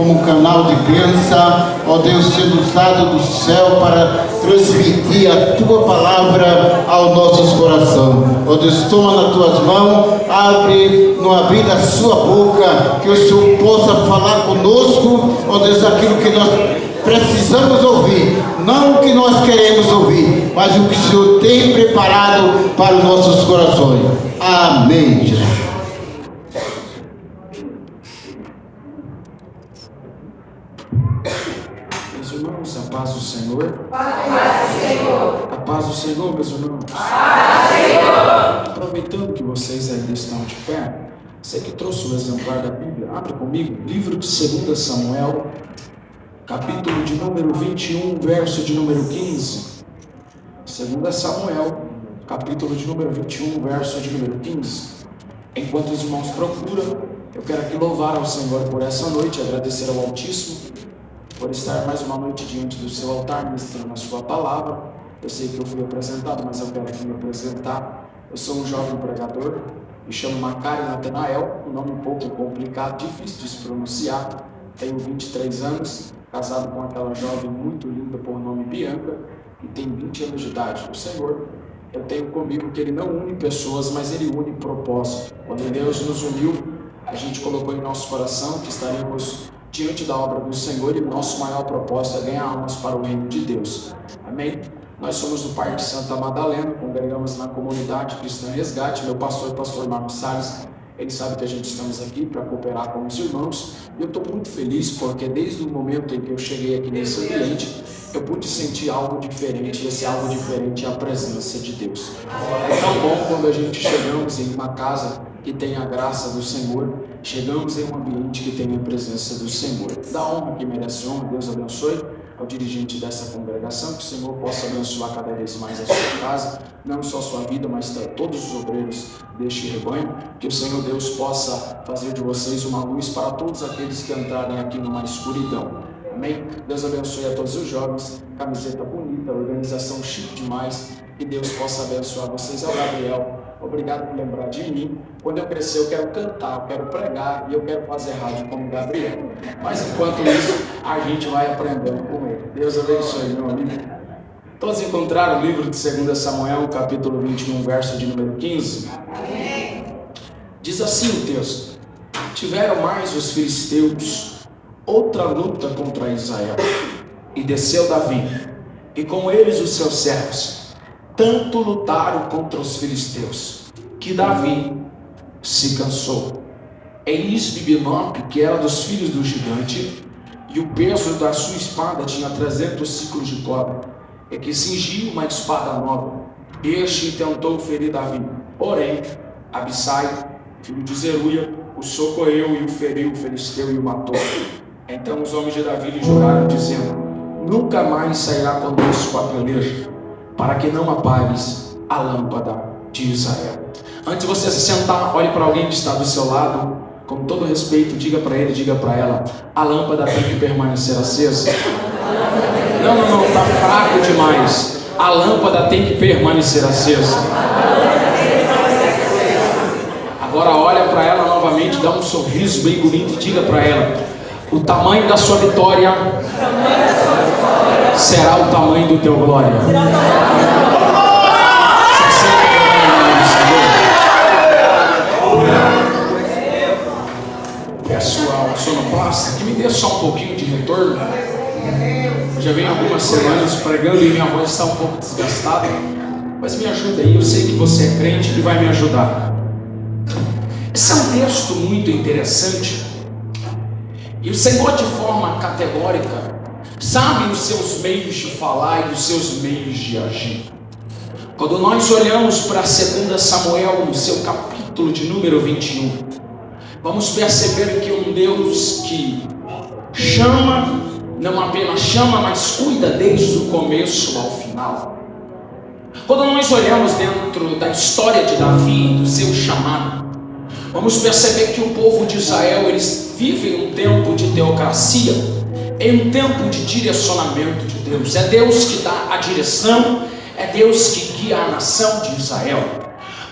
como um canal de bênção, ó Deus, sendo usado do céu para transmitir a Tua palavra aos nossos corações. Ó Deus, toma nas Tuas mãos, abre, no abrir da Sua boca, que o Senhor possa falar conosco, ó Deus, aquilo que nós precisamos ouvir, não o que nós queremos ouvir, mas o que o Senhor tem preparado para os nossos corações. Amém, Jesus. Meus irmãos, a paz do Senhor. A paz do Senhor, meus irmãos. Aproveitando que vocês ainda estão de pé, você que trouxe o exemplar da Bíblia, abre comigo, livro de 2 Samuel, capítulo de número 21, verso de número 15. 2 Samuel, capítulo de número 21, verso de número 15. Enquanto os irmãos procuram, eu quero aqui louvar ao Senhor por essa noite, agradecer ao Altíssimo por estar mais uma noite diante do seu altar, ministrando a sua palavra. Eu sei que eu fui apresentado, mas eu quero aqui me apresentar. Eu sou um jovem pregador, me chamo Macário Natanael, um nome um pouco complicado, difícil de se pronunciar. Tenho 23 anos, casado com aquela jovem muito linda por nome Bianca, e tenho 20 anos de idade. O Senhor, eu tenho comigo que Ele não une pessoas, mas Ele une propósito. Quando Deus nos uniu, a gente colocou em nosso coração que estaremos diante da obra do Senhor, e o nosso maior propósito é ganhar almas para o reino de Deus. Amém? Nós somos do Parque Santa Madalena, congregamos na comunidade Cristã Resgate. Meu pastor, pastor Marcos Salles, ele sabe que a gente estamos aqui para cooperar com os irmãos, e eu estou muito feliz porque desde o momento em que eu cheguei aqui nesse ambiente, eu pude sentir algo diferente, e esse algo diferente é a presença de Deus. É tão bom quando a gente chegamos em uma casa que tem a graça do Senhor, chegamos em um ambiente que tem a presença do Senhor. Da honra que merece honra, Deus abençoe ao dirigente dessa congregação, que o Senhor possa abençoar cada vez mais a sua casa, não só a sua vida, mas todos os obreiros deste rebanho, que o Senhor Deus possa fazer de vocês uma luz para todos aqueles que entrarem aqui numa escuridão. Amém? Deus abençoe a todos os jovens, camiseta bonita, organização chique demais, que Deus possa abençoar vocês. Ao Gabriel, obrigado por lembrar de mim. Quando eu crescer, eu quero cantar, eu quero pregar e eu quero fazer rádio como Gabriel. Mas enquanto isso, a gente vai aprendendo com ele. Deus abençoe, meu amigo. Todos encontraram o livro de 2 Samuel, capítulo 21, verso de número 15? Diz assim o texto: tiveram mais os filisteus outra luta contra Israel, e desceu Davi, e com eles os seus servos, tanto lutaram contra os filisteus, que Davi se cansou. Eis Bibinope, que era dos filhos do gigante, e o peso da sua espada tinha 300 ciclos de cobre, e que cingiu uma espada nova. Este tentou ferir Davi, porém Abissai, filho de Zeruia, o socorreu e o feriu o filisteu e o matou. Então os homens de Davi lhe juraram, dizendo: nunca mais sairá conosco a peleja, para que não apagues a lâmpada de Israel. Antes de você se sentar, olhe para alguém que está do seu lado, com todo respeito, diga para ele, diga para ela: a lâmpada tem que permanecer acesa. Não, está fraco demais. A lâmpada tem que permanecer acesa. Agora olha para ela novamente, dá um sorriso bem bonito e diga para ela: o tamanho da sua vitória será o tamanho do teu glória. Peço ao sonoplasta que me dê só um pouquinho de retorno. Eu já venho algumas semanas pregando e minha voz está um pouco desgastada, mas me ajuda aí, eu sei que você é crente e vai me ajudar. Esse é um texto muito interessante. E o Senhor, de forma categórica, sabe os seus meios de falar e os seus meios de agir. Quando nós olhamos para 2 Samuel, no seu capítulo de número 21, vamos perceber que um Deus que chama, não apenas chama, mas cuida desde o começo ao final. Quando nós olhamos dentro da história de Davi, do seu chamado, vamos perceber que o povo de Israel, eles vivem um tempo de teocracia, em um tempo de direcionamento de Deus. É Deus que dá a direção, é Deus que guia a nação de Israel.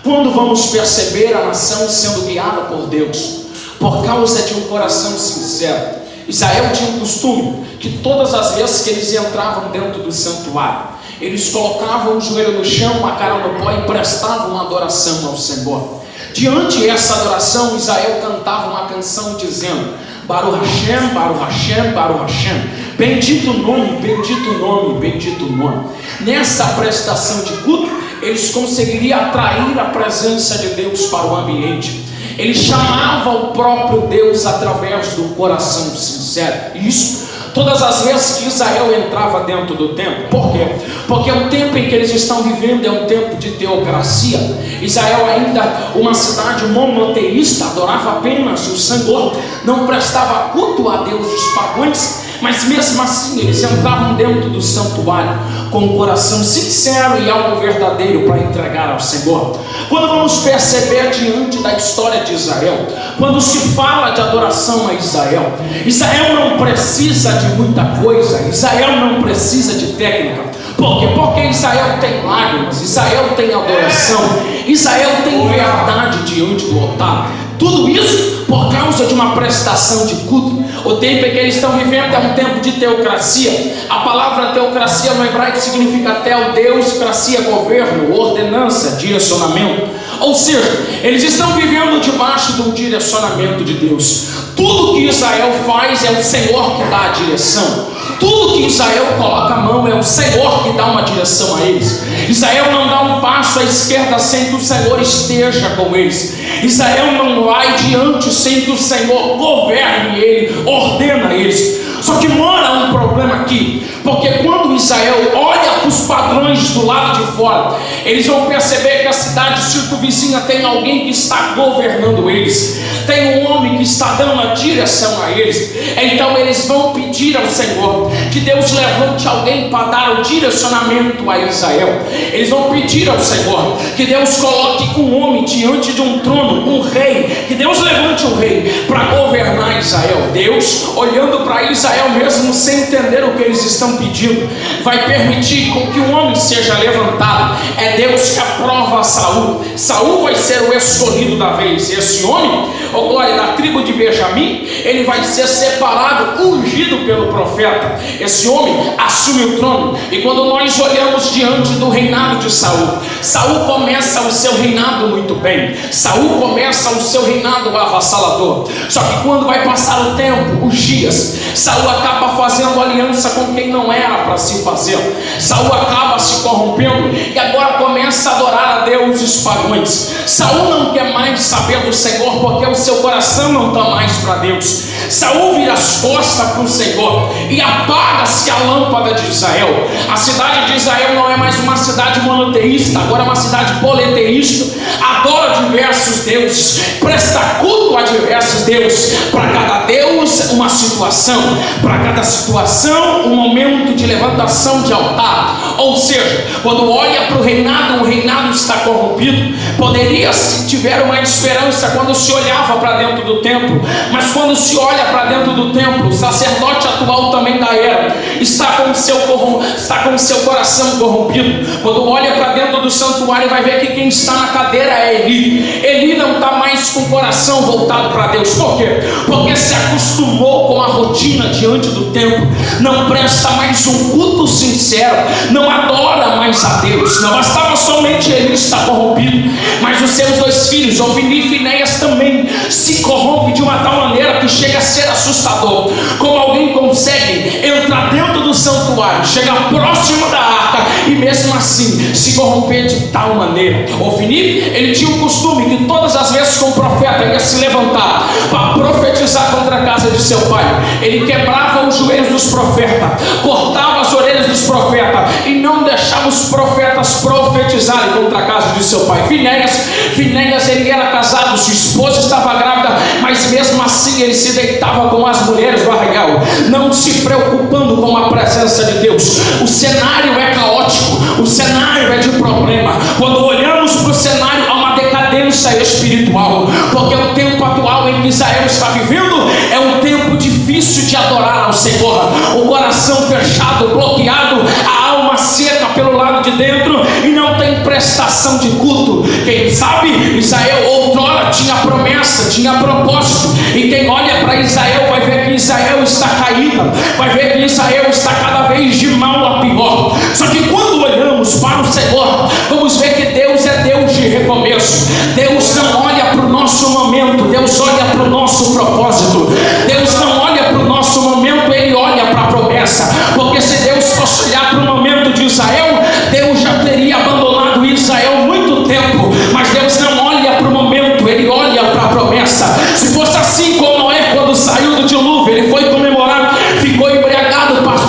Quando vamos perceber a nação sendo guiada por Deus, por causa de um coração sincero, Israel tinha um costume que todas as vezes que eles entravam dentro do santuário, eles colocavam o joelho no chão, a cara no pó e prestavam uma adoração ao Senhor. Diante dessa adoração, Israel cantava uma canção dizendo: Baruch Hashem, Baruch Hashem, Baruch Hashem. Bendito o nome, bendito o nome, bendito o nome. Nessa prestação de culto, eles conseguiriam atrair a presença de Deus para o ambiente. Ele chamava o próprio Deus através do coração sincero. Isso todas as vezes que Israel entrava dentro do templo. Por quê? Porque o tempo em que eles estão vivendo é um tempo de teocracia. Israel ainda uma cidade monoteísta, adorava apenas o Senhor, não prestava culto a deuses pagãos. Mas mesmo assim eles entravam dentro do santuário com um coração sincero e algo verdadeiro para entregar ao Senhor. Quando vamos perceber diante da história de Israel, quando se fala de adoração a Israel, Israel não precisa de muita coisa, Israel não precisa de técnica. Por quê? Porque Israel tem lágrimas, Israel tem adoração, Israel tem verdade diante do altar. Tudo isso por causa de uma prestação de culto. O tempo em que eles estão vivendo é um tempo de teocracia. A palavra teocracia no hebraico significa tel, Deus, cracia, governo, ordenança, direcionamento. Ou seja, eles estão vivendo debaixo do direcionamento de Deus. Tudo que Israel faz é o Senhor que dá a direção. Tudo que Israel coloca a mão é o Senhor que dá uma direção a eles. Israel não dá um passo à esquerda sem que o Senhor esteja com eles. Israel não vai diante sem que o Senhor governe ele, ordena eles. Só que mora um problema aqui, porque quando Israel olha para os padrões do lado de fora, eles vão perceber que a cidade circunvizinha tem alguém que está governando eles, tem um homem que está dando a direção a eles. Então eles vão pedir ao Senhor que Deus levante alguém para dar o direcionamento a Israel. Eles vão pedir ao Senhor que Deus coloque um homem diante de um trono, um rei, que Deus levante um rei para governar Israel. Deus, olhando para Israel mesmo sem entender o que eles estão pedindo, vai permitir com que um homem seja levantado. É Deus que aprova Saul. Saul vai ser o escolhido da vez. Esse homem, ó glória, da tribo de Benjamim, ele vai ser separado, ungido pelo profeta. Esse homem assume o trono. E quando nós olhamos diante do reinado de Saul, Saul começa o seu reinado muito bem. Saul começa o seu reinado avassalador. Só que quando vai passar o tempo, os dias, Saul acaba fazendo aliança com quem não era para se fazer. Saul acaba se corrompendo e agora começa a adorar a deuses pagãos. Saul não quer mais saber do Senhor, porque o seu coração não está mais para Deus. Saul vira as costas para o Senhor e apaga-se a lâmpada de Israel. A cidade de Israel não é mais uma cidade monoteísta, agora é uma cidade politeísta. Adora diversos deuses, presta culto a diversos deuses. Para cada deus uma situação, para cada situação um momento de levantação de altar. Ou seja, quando olha para o reinado está corrompido. Poderia, se tiver uma esperança, quando se olhava para dentro do templo, mas quando se olha para dentro do templo, o sacerdote atual também da era está com o seu coração corrompido. Quando olha para dentro do santuário, vai ver que quem está na cadeira é Eli. Eli não está mais com o coração voltado para Deus. Por quê? Porque se acostumou com a rotina diante do templo, não presta mais um culto sincero, não adora mais a Deus. Não bastava somente Eli estar corrompido, mas os seus dois filhos, Ofni e Finéias, também se corrompem de uma tal maneira que chega a ser assustador. Como alguém consegue entrar dentro do santuário, chegar próximo da arca e mesmo assim se corromper de tal maneira. Ofni, ele tinha um costume que todas as vezes que um profeta ia se levantar para profetizar contra a casa de seu pai, ele quebrava os joelhos dos profetas, cortava as orelhas dos profetas e não deixava os profetas profetizarem contra a casa de seu pai. Finéias, ele era casado, sua esposa estava grávida, mas mesmo assim ele se deitava com as mulheres do arraial, não se preocupando com a presença de Deus. O cenário é caótico, o cenário é de problema. Quando olhamos para o cenário, há uma decadência espiritual, porque o tempo atual em que Israel está vivendo é um tempo difícil de adorar ao Senhor. O coração fechado, bloqueado, a alma seca pelo lado de dentro e não tem prestação de culto. Quem sabe Israel outrora tinha promessa, tinha propósito, e quem olha para Israel vai ver que Israel está caída, vai ver que Israel está cada vez de mal a pior. Só que quando olhamos para o Senhor, vamos ver que Deus é Deus de recomeço. Deus não olha para o nosso momento, Deus olha para o nosso propósito. Deus não olha para o nosso momento, Ele olha para a promessa. Porque se Deus fosse olhar para o momento de Israel, Deus já teria abandonado Israel há muito tempo. Mas Deus não olha para o momento, Ele olha para a promessa. Se fosse assim como Noé, quando saiu do dilúvio, ele foi comemorar, ficou embriagado, passou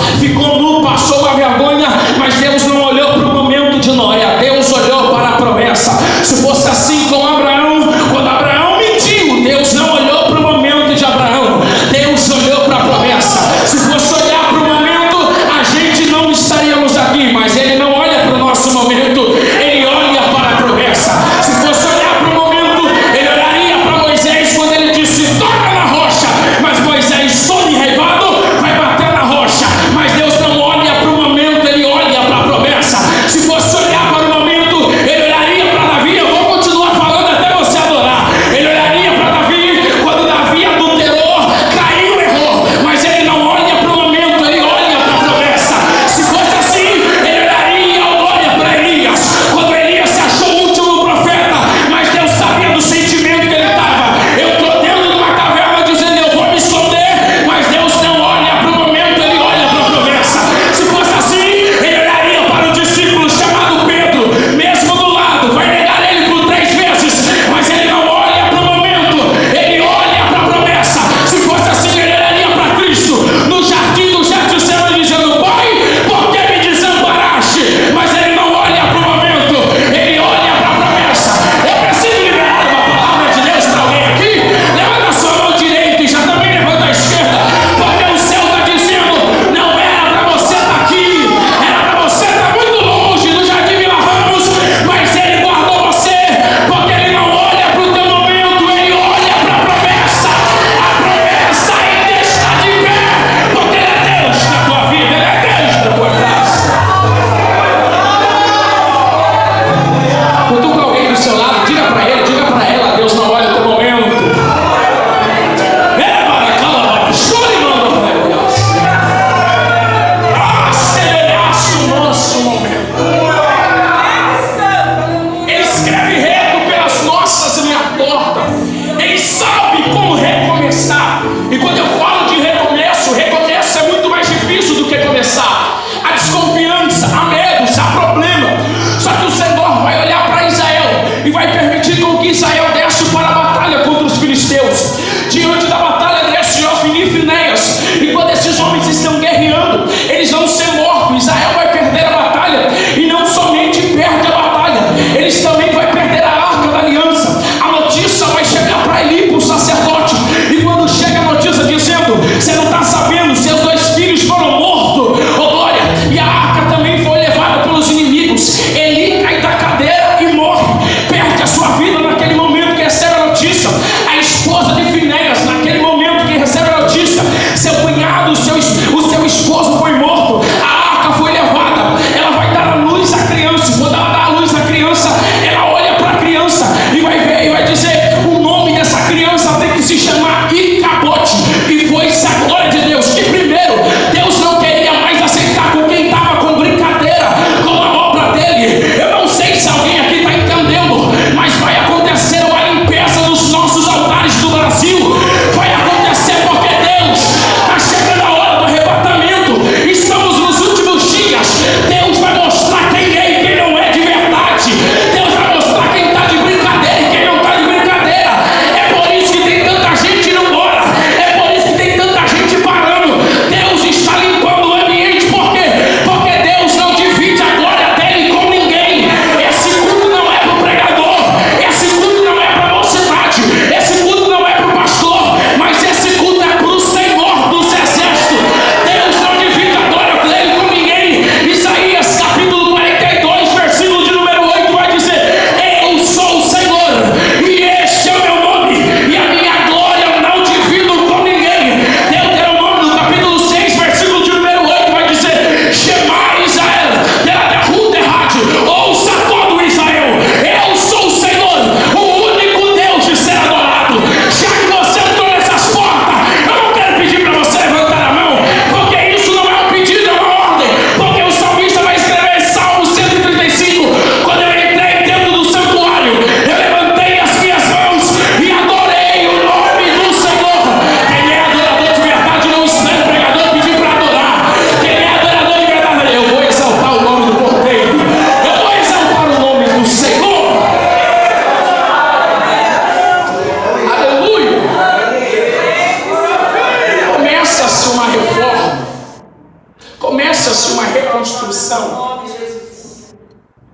começa-se uma reconstrução.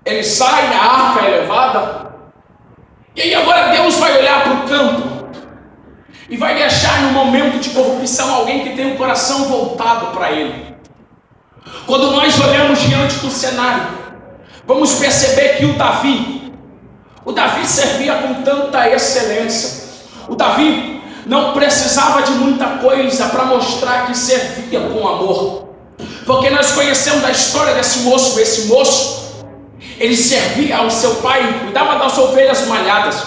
Ele sai, a arca é levada, e aí agora Deus vai olhar para o campo e vai deixar no momento de corrupção alguém que tem o coração voltado para Ele. Quando nós olhamos diante do cenário, vamos perceber que o Davi servia com tanta excelência. O Davi não precisava de muita coisa para mostrar que servia com amor, porque nós conhecemos a história desse moço. Esse moço, ele servia ao seu pai, cuidava das ovelhas malhadas.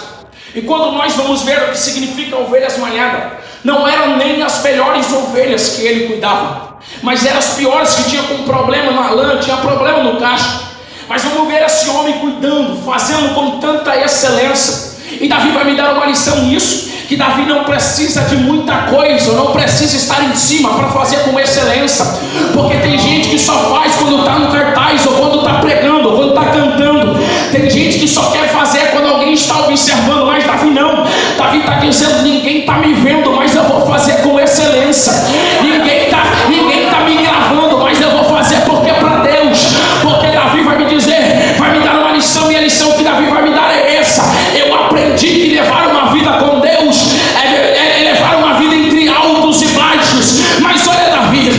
E quando nós vamos ver o que significa ovelhas malhadas, não eram nem as melhores ovelhas que ele cuidava, mas eram as piores, que tinham com problema na lã, tinha problema no cacho. Mas vamos ver esse homem cuidando, fazendo com tanta excelência. E Davi vai me dar uma lição nisso, que Davi não precisa de muita coisa, não precisa estar em cima para fazer com excelência, porque tem gente que só faz quando está no cartaz, ou quando está pregando, ou quando está cantando. Tem gente que só quer fazer quando alguém está observando, mas Davi não. Davi está dizendo: ninguém está me vendo, mas eu vou fazer com excelência. Ninguém tá me gravando, mas eu vou fazer porque é para Deus. Porque Davi vai me dizer, vai me dar uma lição, e a lição que Davi vai me dar é essa: eu aprendi que levar uma vida com Deus é levar uma vida entre altos e baixos. Mas olha, Davi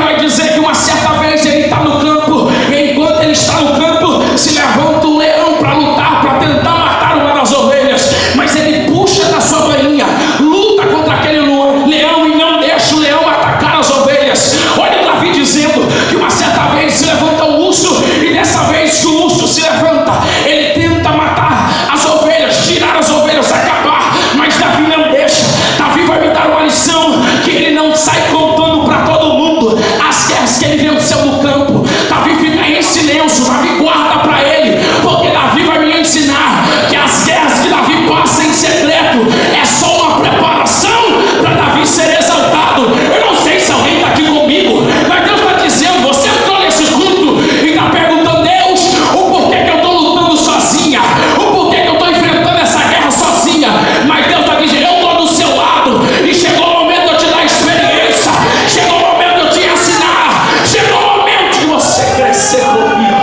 vai dizer que uma certa vez ele está no campo, e enquanto ele está no campo, se levanta um leão para lutar, para tentar matar uma das ovelhas. Mas ele puxa da sua bainha, luta contra aquele leão e não deixa o leão atacar as ovelhas. Olha Davi dizendo que uma certa vez se levanta um urso, e dessa vez que o urso se levanta, ele tenta matar as ovelhas, tirar as ovelhas, acabar, mas Davi não deixa. Davi vai me dar uma lição, que ele não sai contando para todo mundo as guerras que ele venceu no campo. Davi fica em silêncio, Davi guarda para ele, porque Davi vai me ensinar que as guerras que Davi passa em secreto é só uma preparação para Davi ser exaltado. Eu não sei se alguém está aqui comigo, mas Deus está dizendo: você entrou nesse culto e está perguntando: Deus, o porquê que eu estou lutando sozinha, o porquê que eu estou enfrentando essa guerra sozinha. Mas Deus está dizendo: eu estou do seu lado, e chegou o momento de eu te dar experiência, chegou o momento de eu te ensinar, chegou o momento de você crescer comigo.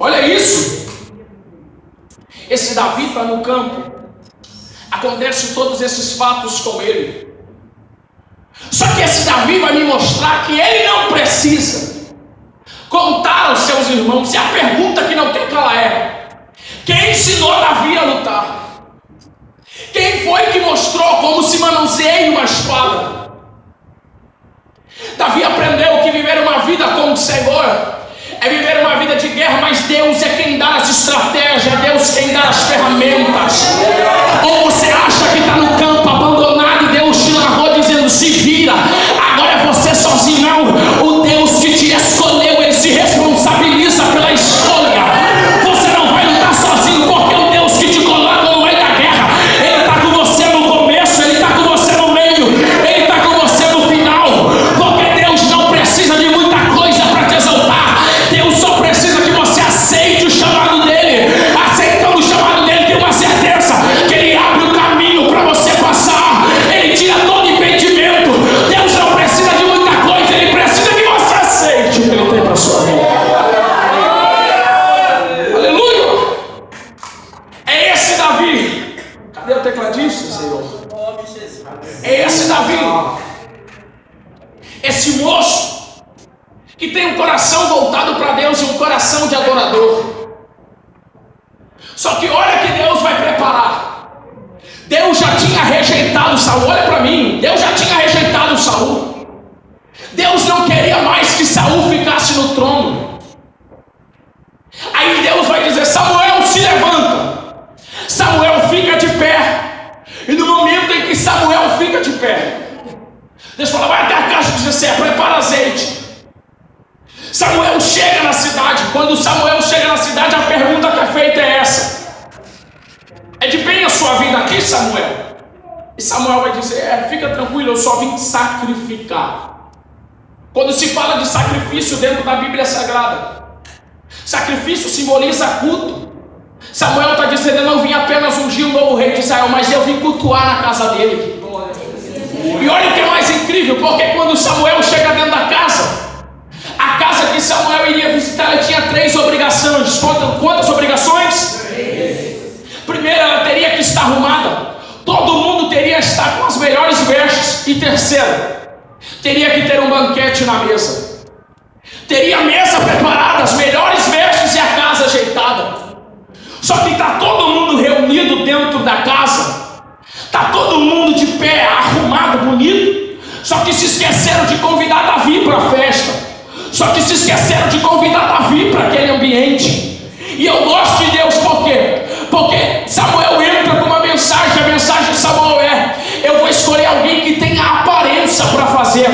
Olha isso. Esse Davi está no campo, acontecem todos esses fatos com ele. Só que esse Davi vai me mostrar que ele não precisa contar aos seus irmãos. E a pergunta que não quer calar é: quem ensinou Davi a lutar? Quem foi que mostrou como se manuseia uma espada? Davi aprendeu que viver uma vida com o Senhor é viver uma vida de guerra, mas Deus é quem dá as estratégias, é Deus quem dá as ferramentas. Ou você acha que está no campo abandonado e Deus te largou dizendo: se vira, agora é você sozinho? Não, o Deus que te escolheu, ele se responsabiliza pela escolha. Você não vai lutar sozinho, porque o Deus que te coloca no meio da guerra, ele está com você no começo, ele está com você no meio, ele está com você no final. Porque Deus não precisa de muita coisa para te exaltar. Deus só precisa que você aceite o chamado dele. Aceitando o chamado dele, tem uma certeza que ele abre o caminho para você passar. Ele tira todo impedimento. Deus não precisa de muita coisa, ele precisa que você aceite o que ele tem para a sua vida. Aleluia! É esse Davi. Cadê o tecladista, Senhor? É esse Davi, esse moço que tem um coração voltado para Deus e um coração de adorador. Só que olha que Deus vai preparar. Deus já tinha rejeitado Saul. Olha para mim, Deus já tinha rejeitado Saul. Deus não queria mais que Saul ficasse no trono. Aí Deus vai dizer: Samuel, se levanta. Samuel fica de pé. E no momento em que Samuel fica de pé, Deus fala: vai até a caixa de Jessé, prepara azeite. Samuel chega na cidade. Quando Samuel chega na cidade, a pergunta que é feita é essa: é de bem a sua vida aqui, Samuel? E Samuel vai dizer: fica tranquilo, eu só vim sacrificar. Quando se fala de sacrifício dentro da Bíblia Sagrada, sacrifício simboliza culto. Samuel está dizendo: eu não vim apenas ungir o novo rei de Israel, mas eu vim cultuar na casa dele. E olha o que é mais incrível, porque quando Samuel chega dentro da casa, a casa que Samuel iria visitar, ela tinha 3 obrigações. Quantas obrigações? 3. Primeiro, ela teria que estar arrumada. Todo mundo teria que estar com as melhores vestes. E terceiro, teria que ter um banquete na mesa. Teria a mesa preparada, as melhores vestes e a casa ajeitada. Só que está todo mundo reunido dentro da casa. Está todo mundo de pé, arrumado, bonito. Só que se esqueceram de convidar Davi para a festa. Só que se esqueceram de convidar Davi para aquele ambiente. E eu gosto de Deus por quê? Porque Samuel entra com uma mensagem. A mensagem de Samuel é: eu vou escolher alguém que tenha aparência para fazer,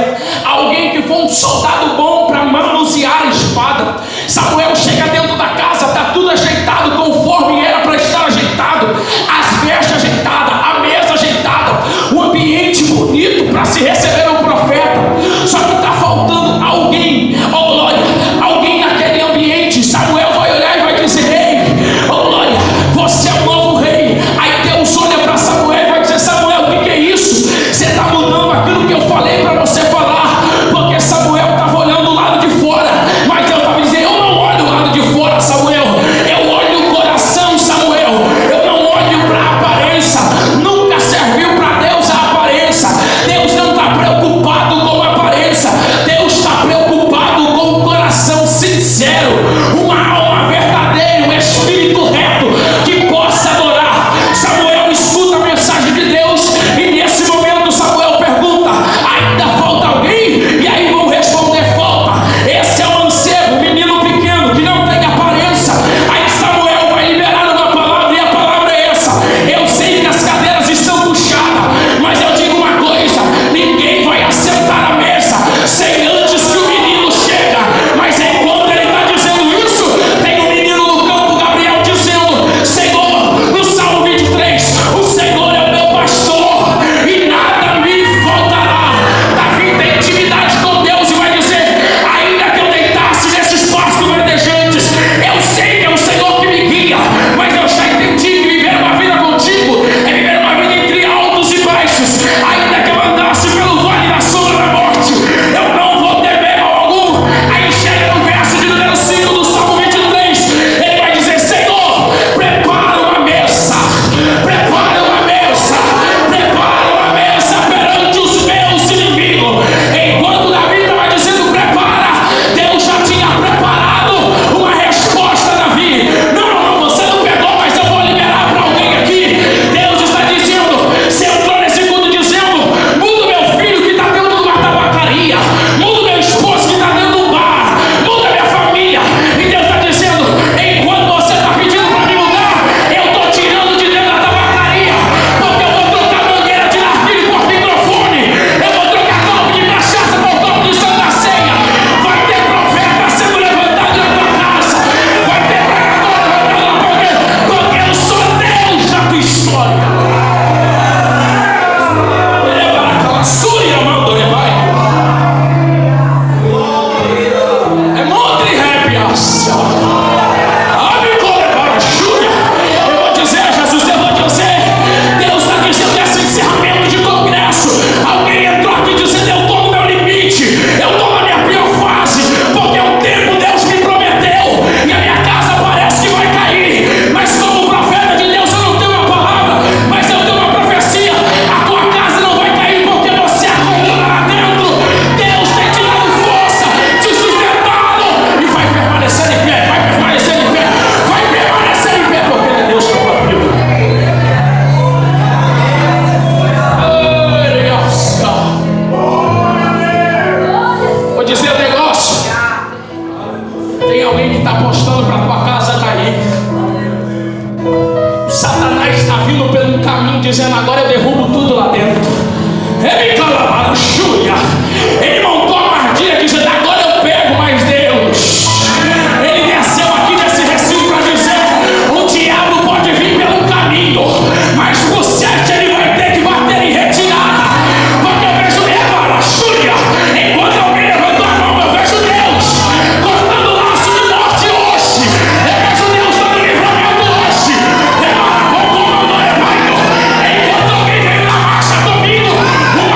alguém que for um soldado bom para manusear a espada. Samuel chega dentro da casa, está tudo ajeitado conforme era para estar ajeitado, as vestes ajeitadas, a mesa ajeitada, o ambiente bonito para se receber um profeta. Só que está faltando alguém, oh glória, alguém naquele ambiente. Samuel vai olhar e vai dizer: ei, oh glória, você é o novo rei. Aí Deus olha para Samuel e vai dizer: Samuel, o que é isso? Você está mudando aquilo que eu falei para você falar. Porque Samuel estava olhando o lado de fora, mas Deus estava dizendo: eu não olho o lado de fora, Samuel, eu olho o coração, Samuel, eu não olho para a aparência. Nunca serviu para Deus a aparência. Deus não está preocupado com a aparência, Deus está preocupado com o coração sincero, uma alma verdadeira, um espírito reto que possa adorar. Samuel escuta a mensagem de Deus e nesse momento Samuel pergunta: ainda falta alguém? E aí vão responder: falta. Esse é o mancebo, o menino pequeno que não tem aparência. Aí Samuel vai liberar uma palavra e a palavra é essa: eu sei que as cadeiras estão puxadas, mas eu digo uma coisa: ninguém vai assentar a mesa sem antes que o menino chega. Mas enquanto ele está dizendo isso, tem um menino no campo, Gabriel, dizendo: Senhor, no Salmo 23, o Senhor é o meu pastor e nada me faltará. Davi tem intimidade com Deus e vai dizer: ainda que eu deitasse nesses pastos verdejantes, eu sei que é o Senhor que me guia. Mas eu já entendi que viver uma vida contigo é viver uma vida entre altos e baixos. Ainda que eu andasse pelo vale da sombra da morte, eu não vou temer mal algum. Aí chega no verso de número 5 do Salmo 23, ele vai dizer: Senhor, prepara uma mesa, prepara uma mesa, prepara uma mesa perante os meus inimigos. Enquanto Davi estava dizendo prepara, Deus já tinha preparado uma resposta a Davi. Não, você não pegou, mas eu vou liberar para alguém aqui. Deus está dizendo: você entrou nesse culto dizendo: muda meu filho que está dentro de uma tabacaria, muda meu esposo que está dentro de um bar, muda minha família. E Deus está dizendo: enquanto você está pedindo para me mudar, eu estou tirando de dentro da tabacaria, porque eu vou trocar mangueira de narguilé por microfone, eu vou trocar copo de cachaça por copo de Santa Ceia. Vai ter profeta sendo levantado na tua casa, vai ter pregador levantado, porque eu sou Deus da tua história. É monte de arrepiaça. Eu vou dizer, Jesus, eu vou dizer, Deus está dizendo nesse encerramento de congresso, alguém entrou aqui dizendo: eu estou no meu limite, eu estou na minha pior fase, porque um tempo Deus me prometeu e a minha casa parece que vai cair, mas como profeta de Deus eu não tenho uma palavra, mas eu tenho uma profecia: a tua casa não vai cair porque você é coluna lá dentro. Deus tem te dado força, te sustentado e vai permanecer em pé, vai permanecer em pé, vai permanecer em pé, porque Ele é Deus que é próprio. Vou dizer um negócio: tem alguém que está apostando para tua casa cair. Satanás está vindo pelo caminho dizendo: agora eu derrubo tudo lá dentro. Ele calamaram, Júlia. Ele montou uma armadilha dizendo: agora eu pego mais Deus. Ele desceu aqui nesse recinto para dizer: o diabo pode vir pelo caminho, mas por 7 ele vai ter que bater em retirada. Porque eu vejo Eva, Júlia. Enquanto alguém levantou a mão, eu vejo Deus cortando o laço de morte hoje. Eu vejo Deus dando livramento hoje. Enquanto alguém veio na marcha comigo, uma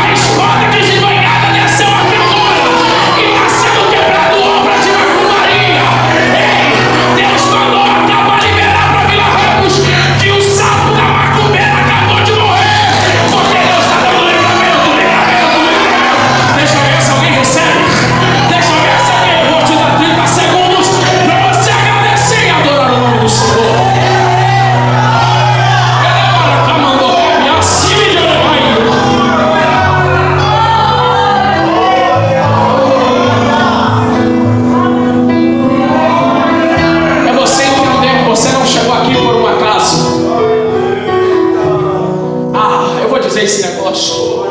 dizer esse negócio.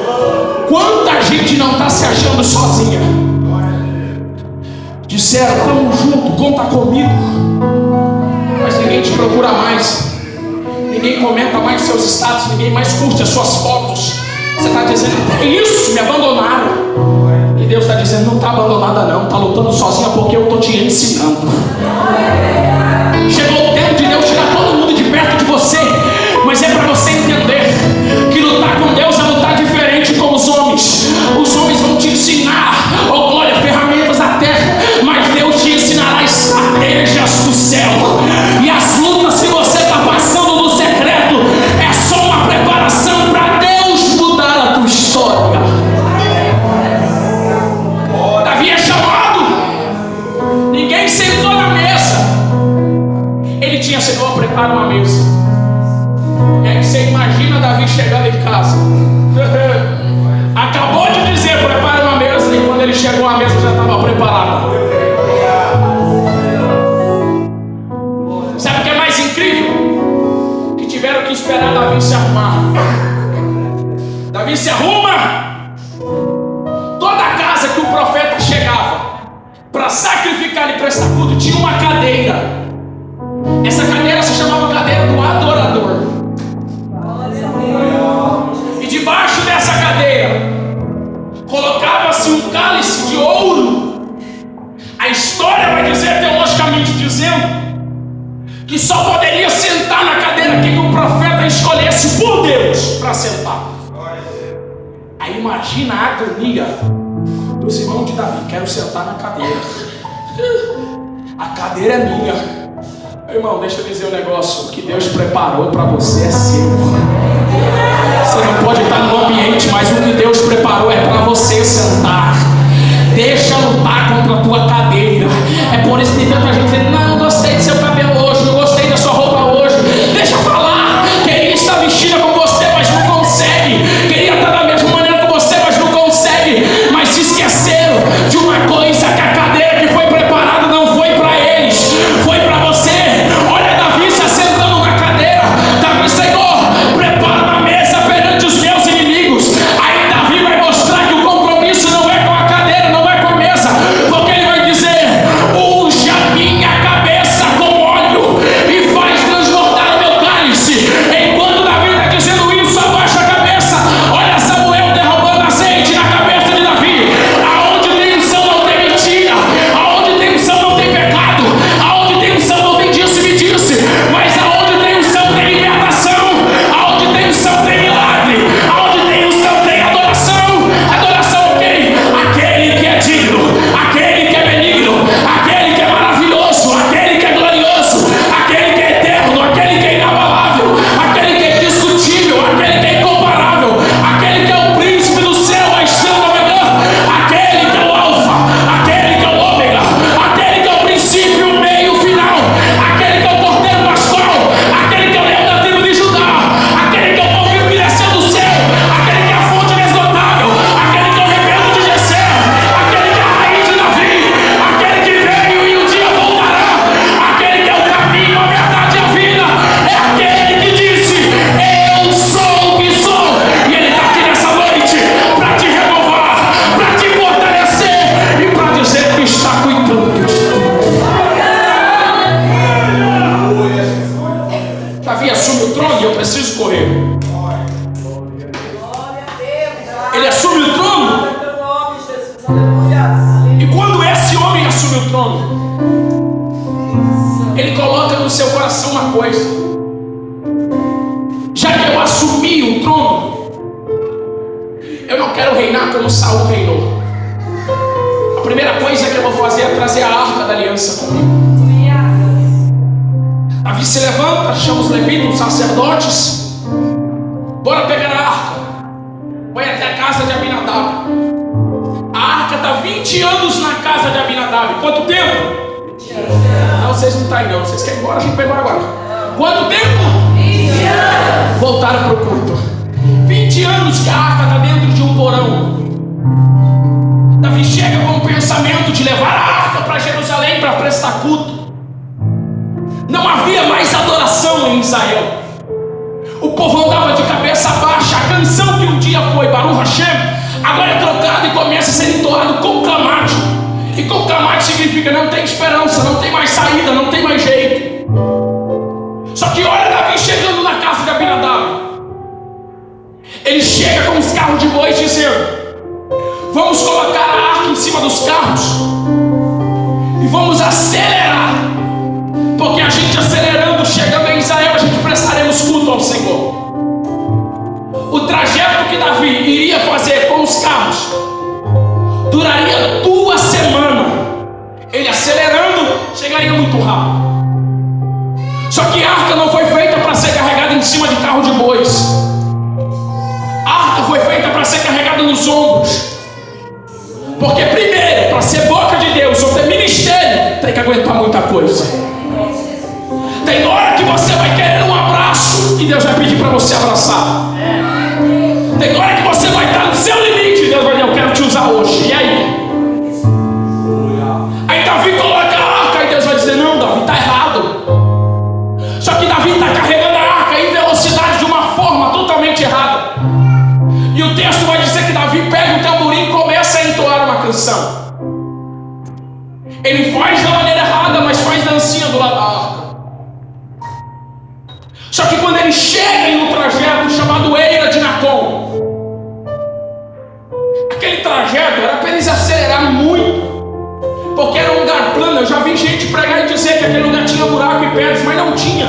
Quanta gente não está se achando sozinha. Disseram, estamos juntos, conta comigo. Mas ninguém te procura mais. Ninguém comenta mais seus status. Ninguém mais curte as suas fotos. Você está dizendo, é isso, me abandonaram. E Deus está dizendo, não está abandonada não. Está lutando sozinha porque eu estou te ensinando. Chegou o tempo de Deus tirar todo mundo de perto de você. Mas é para você entender que lutar com Deus é lutar diferente com os homens. Os homens vão te ensinar, oh glória, ferramentas da terra. Mas Deus te ensinará estratégias do céu. E as lutas que você está passando no secreto é só uma preparação para Deus mudar a tua história. Davi é chamado. Ninguém sentou na mesa. Ele tinha, Senhor, prepara uma mesa. E aí você imagina Davi chegando em casa. Acabou de dizer, prepara uma mesa. E quando ele chegou, a mesa já estava preparada. Sabe o que é mais incrível? Que tiveram que esperar Davi se arrumar. Davi se arruma. Toda casa que o profeta chegava para sacrificar e prestar culto tinha uma cadeira. Essa cadeira se chamava cadeira do adorador. E debaixo dessa cadeira colocava-se um cálice de ouro. A história vai dizer, teologicamente dizendo, que só poderia sentar na cadeira quem o profeta escolhesse por Deus para sentar. Aí imagina a agonia dos irmãos de Davi. Quero sentar na cadeira. A cadeira é minha. Irmão, deixa eu dizer um negócio. O que Deus preparou para você é seu. Você não pode estar no ambiente, mas o que Deus preparou é para você sentar. Deixa lutar contra a tua cadeira. É por isso que tem tanta gente dizendo, não gostei do seu cabelo hoje, não gostei da sua roupa hoje. Deixa eu falar. Queria estar vestida com você, mas não consegue. Queria estar da mesma maneira que você, mas não consegue. Mas se esqueceram de uma coisa, que a cadeira que foi preparada não foi para eles, foi para você. Olha Davi se assentando na cadeira. Davi, Senhor, prepara uma mesa perante os meus inimigos. Aí Davi vai mostrar que o compromisso não é com a cadeira, não é com a mesa, porque ele vai dizer, unja minha cabeça com óleo e faz transbordar o meu cálice. Enquanto Davi está dizendo isso, abaixa a cabeça. Olha Samuel derramando azeite na cabeça de Davi. Aonde tem unção não tem mentira, aonde tem unção não tem pecado, aonde tem unção não tem disse-me-disse, mas aonde tem unção tem libertação, aonde tem unção tem milagre, aonde tem unção tem adoração. Adoração a quem? Aquele que é digno, aquele que é benigno, aquele que é maravilhoso, aquele que é glorioso, aquele que é eterno, aquele que é inabalável, aquele que é indiscutível, aquele que é incomparável, aquele que é o príncipe do céu, a estrela da manhã, aquele que é o alfa, aquele que é o ômega, aquele que é o princípio, o meio, o final, aquele que é o cordeiro pascual, aquele que é o leão da tribo de Judá, aquele que é o pão vivo que desceu do céu, aquele que é a fonte inesgotável, aquele que é o rebelo de Jessé, aquele que é a raiz de Davi, aquele que veio e um dia voltará, aquele que é o caminho, a verdade e a vida, é aquele que disse, eu sou o que sou. E ele está aqui nessa noite para te renovar, para te fortalecer e para dizer que está cuidando de ti. Davi assume o trono e eu preciso correr. Ele assume o trono. E quando esse homem assume o trono, ele coloca no seu coração uma coisa: já que eu assumi o trono, eu não quero reinar como Saul reinou. A primeira coisa que eu vou fazer é trazer a arca da aliança comigo. Davi se levanta, chama os levitas, os sacerdotes. Bora pegar a arca. Vai até a casa de Abinadab. A arca está 20 anos na casa de Abinadab. Quanto tempo? 20 anos. Não, vocês não estão aí não. Vocês querem ir embora? A gente vai embora agora. Quanto tempo? 20 anos. Voltaram para o culto. 20 anos que a arca está dentro de um porão. Davi chega com o pensamento de levar a arca para Jerusalém para prestar culto. Não havia mais adoração em Israel. O povo andava de cabeça baixa. A canção que agora é trocado e começa a ser entoado conclamate. E conclamate significa não tem esperança, não tem mais saída, não tem mais jeito. Só que olha Davi chegando na casa de Abinadab. Ele chega com os carros de bois dizendo: vamos colocar a arca em cima dos carros e vamos acelerar, porque a gente acelerando, chegando em Israel, a gente prestaremos culto ao Senhor. O trajeto que Davi iria fazer com os carros duraria 2 semanas. Ele acelerando, chegaria muito rápido. Só que a arca não foi feita para ser carregada em cima de carro de bois. A arca foi feita para ser carregada nos ombros. Porque primeiro, para ser boca de Deus ou ter ministério, tem que aguentar muita coisa. Tem hora que você vai querer um abraço e Deus vai pedir para você abraçar. Tem hora que você vai estar no seu limite e Deus vai dizer: eu quero te usar hoje. E aí? Aí Davi coloca a arca e Deus vai dizer: não, Davi, está errado. Só que Davi está carregando a arca em velocidade de uma forma totalmente errada. E o texto vai dizer que Davi pega o tamborim e começa a entoar uma canção. Ele faz da maneira errada, mas faz dancinha do lado da arca. Só que quando ele chega em um trajeto chamado Eira de Nacon, aquele trajeto era para eles acelerarem muito, porque era um lugar plano. Eu já vi gente pregar e dizer que aquele lugar tinha buraco e pedras, mas não tinha.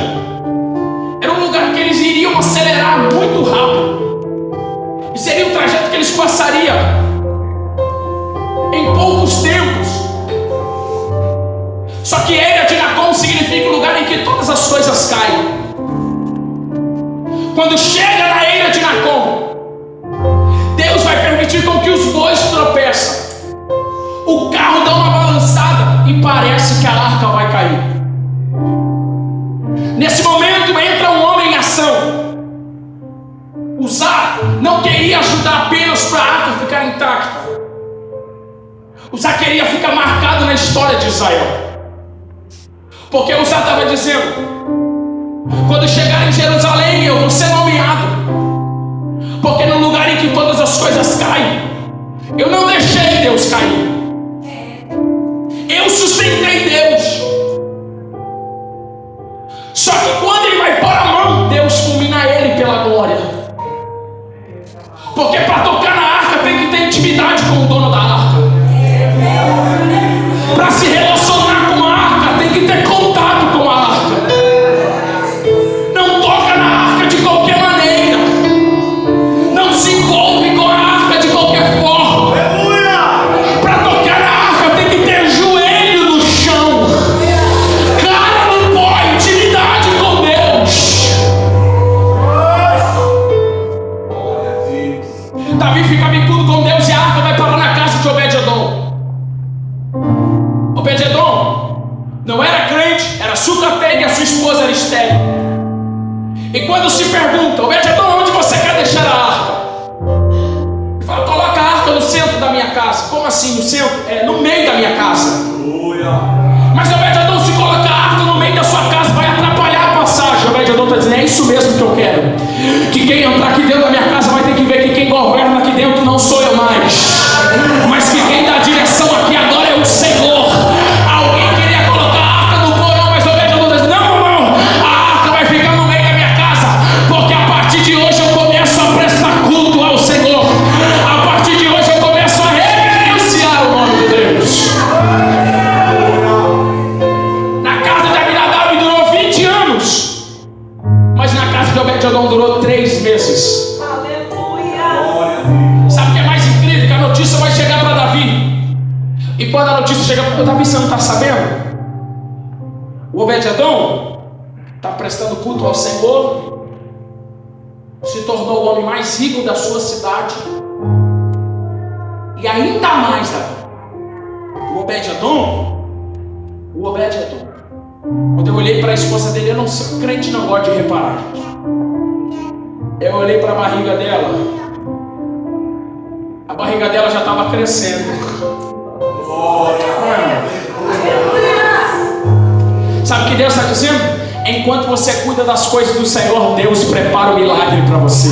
Era um lugar que eles iriam acelerar muito rápido, e seria um trajeto que eles passariam em poucos tempos. Só que Eira de Nacon significa o lugar em que todas as coisas caem. Quando chega na Eira de Nacon, Deus vai permitir com que os bois tropeçam. O carro dá uma balançada e parece que a arca vai cair. Nesse momento entra um homem em ação. Uzá não queria ajudar apenas para a arca ficar intacta. Uzá queria ficar marcado na história de Israel. Porque Uzá estava dizendo: quando chegar em Jerusalém eu vou ser nomeado, porque no lugar em que todas as coisas caem, eu não deixei Deus cair. Eu sustentei Deus. Só que quando ele vai pôr a mão, Deus fulmina ele pela glória. Porque para tocar na arca tem que ter intimidade com o dono da arca. Para se relacionar com a arca tem que ter contato com a arca. Não toca na arca de qualquer maneira. Não se envolve com a arca de qualquer forma. Para tocar na arca tem que ter joelho no chão, cara no pó, intimidade com Deus. Davi fica bicudo com Deus e a arca vai parar na casa de Obed-Edom. Obed-Edom não era crente, era sucateiro e a sua esposa era estéril. E quando se pergunta: Obed-Edom, onde você quer deixar a arca? Ele fala: coloca a arca no centro da minha casa. Como assim no centro? É no meio da minha casa. Mas Obed-Edom, se colocar a arca no meio da sua casa vai atrapalhar a passagem. Obed-Edom está dizendo: é isso mesmo que eu quero. Que quem entrar aqui dentro da minha casa vai ter que ver que quem governa aqui dentro não sou eu mais, mas que quem dá a direção aqui agora é o Senhor. Alguém queria colocar a arca no porão, mas Obed-Edom está dizendo: não, a arca vai ficar no meio da minha casa, porque a partir de hoje eu começo a prestar culto ao Senhor. A partir de hoje eu começo a reverenciar o nome de Deus. Na casa de Abinadab durou 20 anos, mas na casa de Obed-Edom durou 3 meses. Sabe o que é mais incrível? Que a notícia vai chegar para Davi. E quando a notícia chega para Davi, você não está sabendo? O Obed-Edom está prestando culto ao Senhor, se tornou o homem mais rico da sua cidade. E ainda mais, Davi, o Obed-Edom, quando eu olhei para a esposa dele, eu não sei, o crente não gosta de reparar, gente. Eu olhei para a barriga dela, a barriga dela já estava crescendo. Sabe o que Deus está dizendo? Enquanto você cuida das coisas do Senhor, Deus prepara o milagre para você.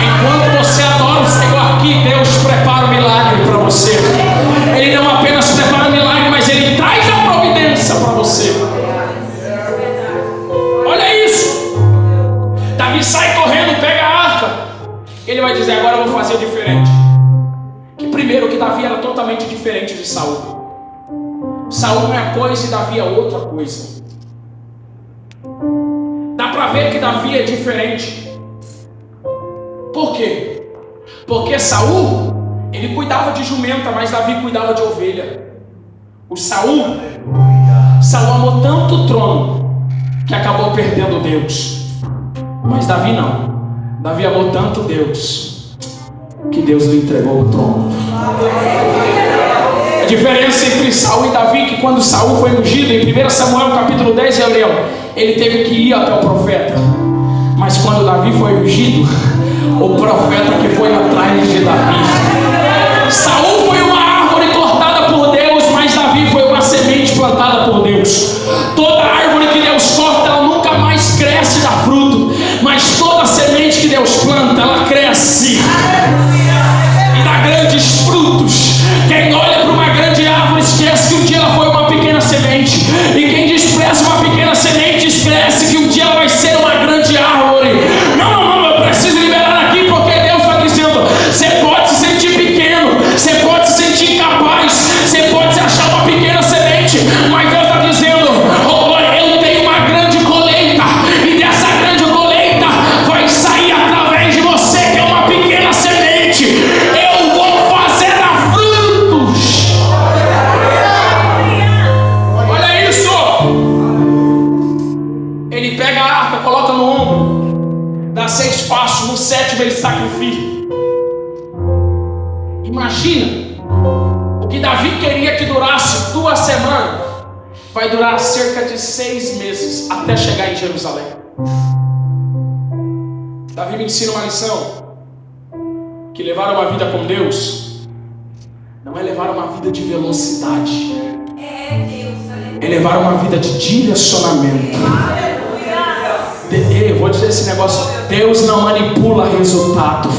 Enquanto você adora o Senhor, você. Ele não apenas prepara milagre, mas Ele traz a providência para você. Olha isso. Davi sai correndo, pega a arca. Ele vai dizer: agora eu vou fazer diferente. Que primeiro, que Davi era totalmente diferente de Saul. Saul é uma coisa e Davi é outra coisa. Dá para ver que Davi é diferente. Por quê? Porque Saul, ele cuidava de jumenta, mas Davi cuidava de ovelha. O Saul amou tanto o trono que acabou perdendo Deus. Mas Davi não. Davi amou tanto Deus que Deus lhe entregou o trono. A diferença entre Saul e Davi é que quando Saul foi ungido, em 1 Samuel capítulo 10, ele teve que ir até o profeta. Mas quando Davi foi ungido, o profeta que foi atrás de Davi. Saul foi uma árvore cortada por Deus, mas Davi foi uma semente plantada por Deus. Toda árvore que Deus corta, ela nunca mais cresce e dá fruto. Mas toda semente que Deus planta, ela cresce e dá grandes frutos. Quem olha para uma grande árvore esquece que um dia ela foi uma pequena semente. E quem despreza uma pequena semente esquece que um dia ela vai ser uma grande árvore. Não, eu preciso liberar aqui, porque Deus está dizendo: você pode se sentir pequeno, você pode se sentir incapaz, você pode se achar uma pequena semente, mas Deus está dizendo: eu tenho uma grande colheita, e dessa grande colheita vai sair através de você, que é uma pequena semente. Eu vou fazer dar frutos. Olha isso. Ele pega a arca, coloca no ombro, dá 6 passos, no 7º ele sacrifica. Imagina, o que Davi queria que durasse 2 semanas, vai durar cerca de 6 meses até chegar em Jerusalém. Davi me ensina uma lição: que levar uma vida com Deus não é levar uma vida de velocidade, é levar uma vida de direcionamento. Eu vou dizer esse negócio: Deus não manipula resultado.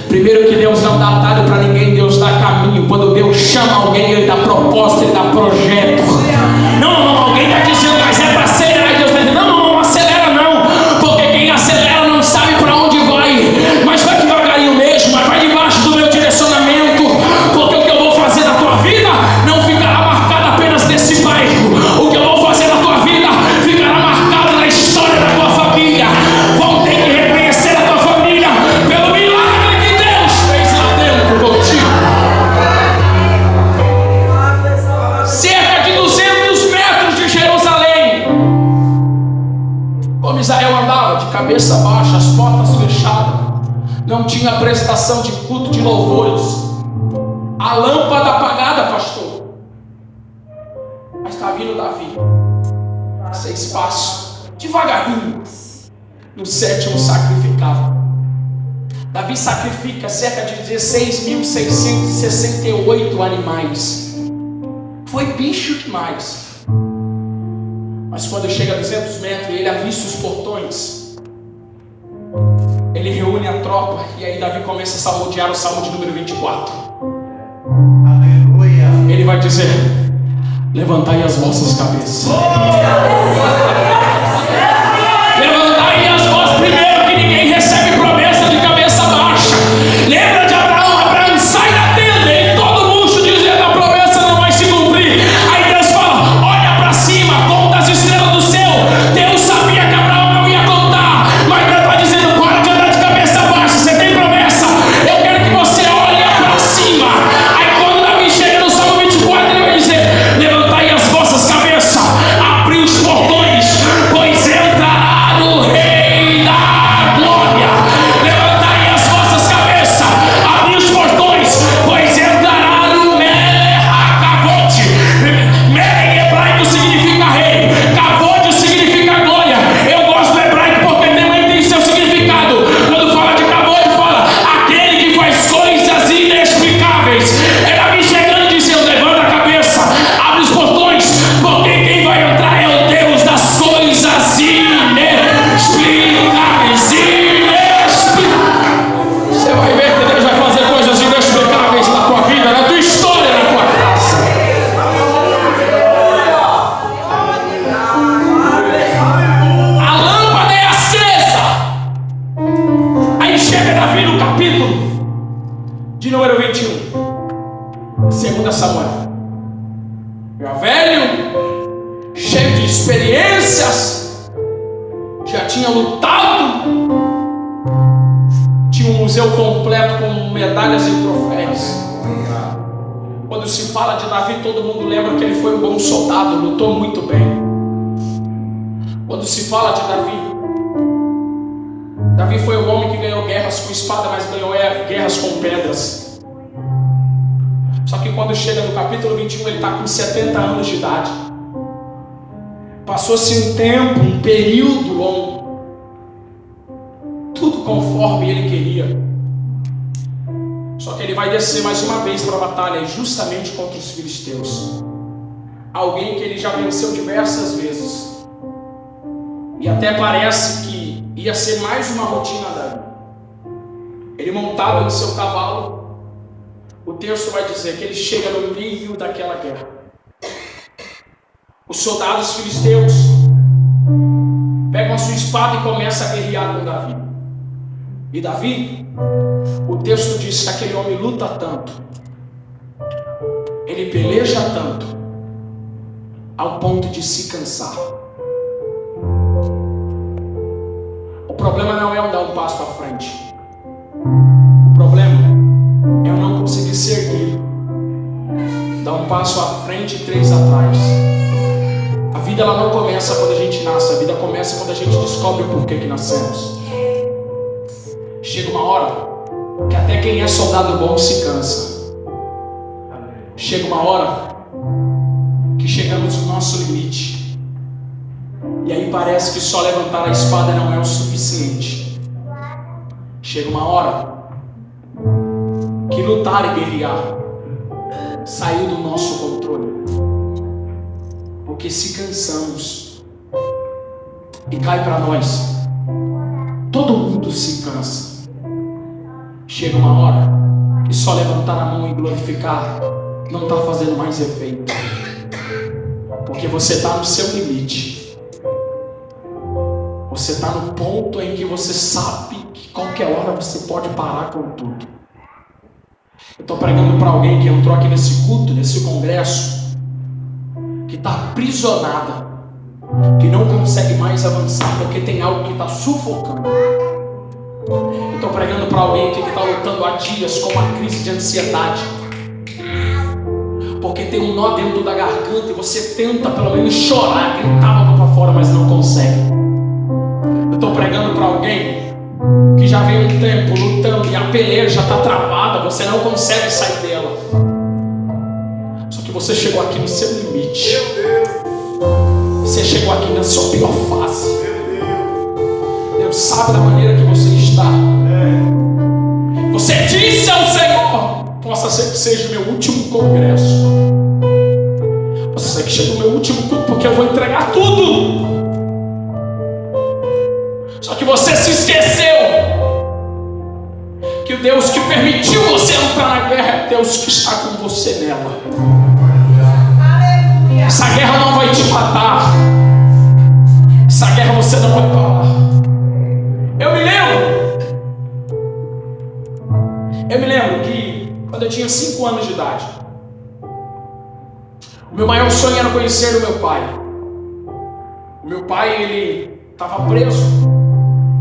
Primeiro que Deus não dá atalho para ninguém, Deus dá caminho. Quando Deus chama alguém, Ele dá proposta, Ele dá projeto. Não, alguém está dizendo: mas é para acelerar. E Deus está dizendo: não acelera não, porque quem acelera não sabe para onde vai. Mas vai devagarinho mesmo, mas vai debaixo do meu direcionamento, porque o que eu vou fazer na tua vida não ficará marcado apenas nesse bairro. O que eu vou fazer na tua vida ficará marcado na história da tua família. Vão ter que reconhecer a tua família pelo milagre que Deus fez lá dentro contigo. Cerca de 200 metros de Jerusalém, como Israel andava de cabeça baixa, as portas fechadas, não tinha prestação de culto, de louvores, a lâmpada apagada, pastor. Mas está vindo Davi, 6 passos, devagarinho. No 7º sacrificava. Davi sacrifica cerca de 16.668 animais. Foi bicho demais. Mas quando chega a 200 metros e ele avista os portões, ele reúne a tropa, e aí Davi começa a salmodiar o salmo de número 24. Aleluia. Ele vai dizer: levantai as vossas cabeças. Levantai as vossas. Primeiro que ninguém recebe promessa de cabeça baixa. Lembra de Abraão? Abraão sai da tenda e todo mundo dizendo: a promessa não vai se cumprir. Aí Deus fala: olha para cima, conta as estrelas do céu. Deus sabia que Abraão não ia contar, mas Deus está dizendo: para de andar de cabeça baixa, você tem promessa, eu quero que você olhe para cima. Aí quando Davi chega no salmo 24, ele vai dizer: levantai as vossas cabeças, abri os portões, 2 Samuel. Já velho, cheio de experiências, já tinha lutado, tinha um museu completo com medalhas e troféus. Quando se fala de Davi, todo mundo lembra que ele foi um bom soldado, lutou muito bem. Quando se fala de Davi foi o homem que ganhou guerras com espada, mas ganhou guerras com pedras. Só que quando chega no capítulo 21, ele está com 70 anos de idade. Passou-se um tempo, um período longo, tudo conforme ele queria. Só que ele vai descer mais uma vez para a batalha, justamente contra os filisteus. Alguém que ele já venceu diversas vezes. E até parece que ia ser mais uma rotina dele. Ele montado no seu cavalo, o texto vai dizer que ele chega no meio daquela guerra. Os soldados filisteus pegam a sua espada e começam a guerrear com Davi. E Davi, o texto diz que aquele homem luta tanto, ele peleja tanto, ao ponto de se cansar. O problema não é dar um passo à frente. O problema é eu não conseguir ser erguer. Dar um passo à frente e 3 atrás. A vida ela não começa quando a gente nasce. A vida começa quando a gente descobre o porquê que nascemos. Chega uma hora que até quem é soldado bom se cansa. Chega uma hora que chegamos no nosso limite. E aí parece que só levantar a espada não é o suficiente. Chega uma hora que lutar e guerrear saiu do nosso controle. Porque se cansamos e cai para nós, todo mundo se cansa. Chega uma hora que só levantar a mão e glorificar não está fazendo mais efeito. Porque você está no seu limite. Você está no ponto em que você sabe que qualquer hora você pode parar com tudo. Eu estou pregando para alguém que entrou aqui nesse culto, nesse congresso, que está aprisionada, que não consegue mais avançar porque tem algo que está sufocando. Eu estou pregando para alguém que está lutando há dias com uma crise de ansiedade, porque tem um nó dentro da garganta e você tenta pelo menos chorar, gritar a boca para fora, mas não consegue. Eu estou pregando para alguém que já vem um tempo lutando e a peleja já está travada, você não consegue sair dela. Só que você chegou aqui no seu limite. Você chegou aqui na sua pior fase. Deus sabe da maneira que você está. Você disse ao Senhor: possa ser que seja o meu último congresso. Possa ser que chegue o meu último culto, porque eu vou entregar tudo. Só que você se esqueceu que o Deus que permitiu você entrar na guerra é Deus que está com você nela. Essa guerra não vai te matar. Essa guerra você não vai parar. Eu me lembro que quando eu tinha 5 anos de idade, o meu maior sonho era conhecer o meu pai. O meu pai, ele estava preso.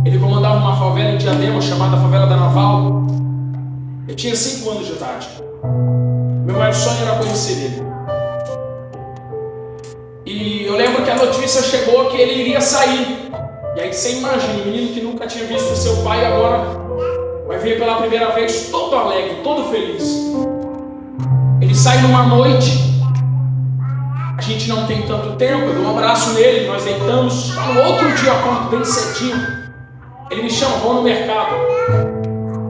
Ele comandava uma favela em Diadema chamada Favela da Naval. Eu tinha 5 anos de idade. Meu maior sonho era conhecer ele. E eu lembro que a notícia chegou que ele iria sair. E aí você imagina, um menino que nunca tinha visto o seu pai agora vai vir pela primeira vez todo alegre, todo feliz. Ele sai numa noite. A gente não tem tanto tempo. Eu dou um abraço nele, nós deitamos. No outro dia eu acordo bem cedinho. Ele me chama, vamos no mercado.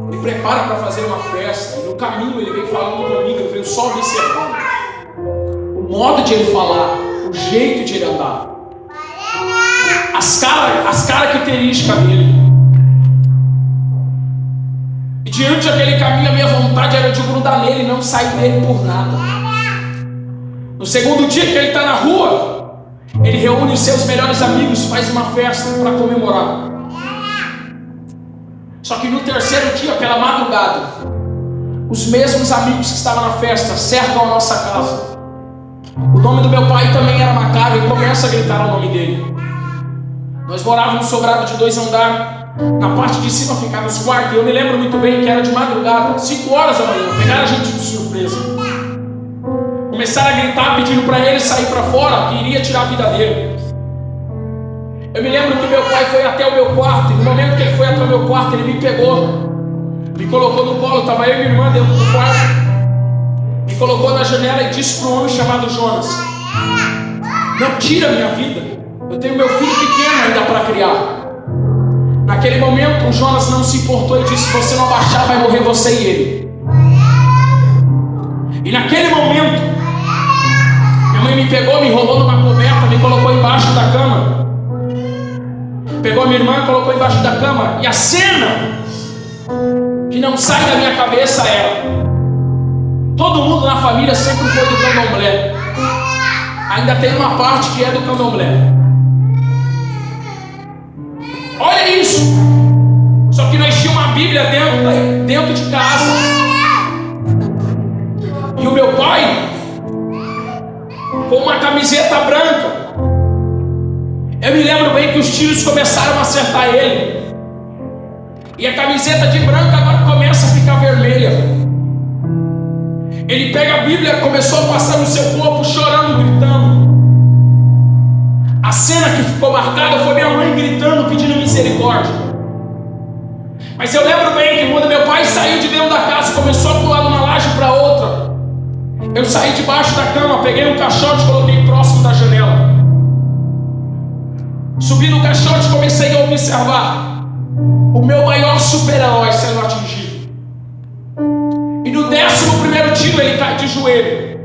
Ele prepara para fazer uma festa. E no caminho ele vem falando comigo, eu venho só observando o modo de ele falar, o jeito de ele andar, as características dele. E diante daquele caminho, a minha vontade era de grudar nele e não sair dele por nada. No segundo dia que ele está na rua, ele reúne os seus melhores amigos, faz uma festa para comemorar. Só que no terceiro dia, pela madrugada, Os mesmos amigos que estavam na festa cercam a nossa casa. O nome do meu pai também era Macário e começa a gritar o nome dele. Nós morávamos num sobrado de 2 andares. Na parte de cima ficavam os quartos. E eu me lembro muito bem que era de madrugada, 5 horas da manhã. Pegaram a gente de surpresa. Começaram a gritar pedindo para ele sair para fora, que iria tirar a vida dele. Eu me lembro que meu pai foi até o meu quarto. E no momento que ele foi até o meu quarto, ele me pegou, me colocou no colo. Estava eu e minha irmã dentro do quarto. Me colocou na janela e disse para um homem chamado Jonas: não tira a minha vida, eu tenho meu filho pequeno ainda para criar. Naquele momento o Jonas não se importou e disse: se você não abaixar, vai morrer você e ele. E naquele momento minha mãe me pegou, me enrolou numa coberta, me colocou embaixo da cama. Pegou a minha irmã e colocou embaixo da cama. E a cena que não sai da minha cabeça era: todo mundo na família sempre foi do candomblé. Ainda tem uma parte que é do candomblé. Olha isso. Só que nós tínhamos uma Bíblia dentro de casa. E o meu pai com uma camiseta branca. Eu me lembro bem que os tiros começaram a acertar ele. E a camiseta de branco agora começa a ficar vermelha. Ele pega a Bíblia e começou a passar no seu corpo, chorando, gritando. A cena que ficou marcada foi minha mãe gritando, pedindo misericórdia. Mas eu lembro bem que quando meu pai saiu de dentro da casa e começou a pular de uma laje para outra, eu saí debaixo da cama, peguei um caixote e coloquei próximo da janela. Subi no caixote e comecei a observar o meu maior super-herói sendo atingido. E no 11º tiro ele cai de joelho.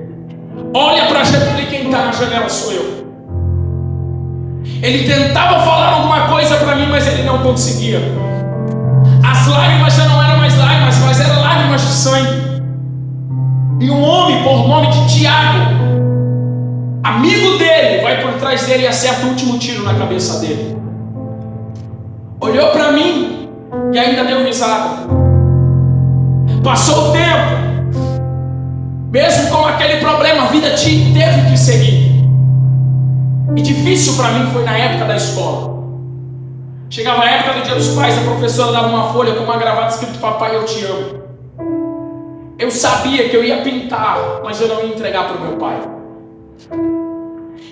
Olha para a janela e quem está na janela sou eu. Ele tentava falar alguma coisa para mim, mas ele não conseguia. As lágrimas já não eram mais lágrimas, mas eram lágrimas de sangue. E um homem por nome de Tiago, amigo dele, vai por trás dele e acerta o último tiro na cabeça dele. Olhou para mim e ainda deu risada. Passou o tempo, mesmo com aquele problema, a vida teve que seguir. E difícil para mim foi na época da escola. Chegava a época do Dia dos Pais, a professora dava uma folha com uma gravata escrito: papai, eu te amo. Eu sabia que eu ia pintar, mas eu não ia entregar para o meu pai.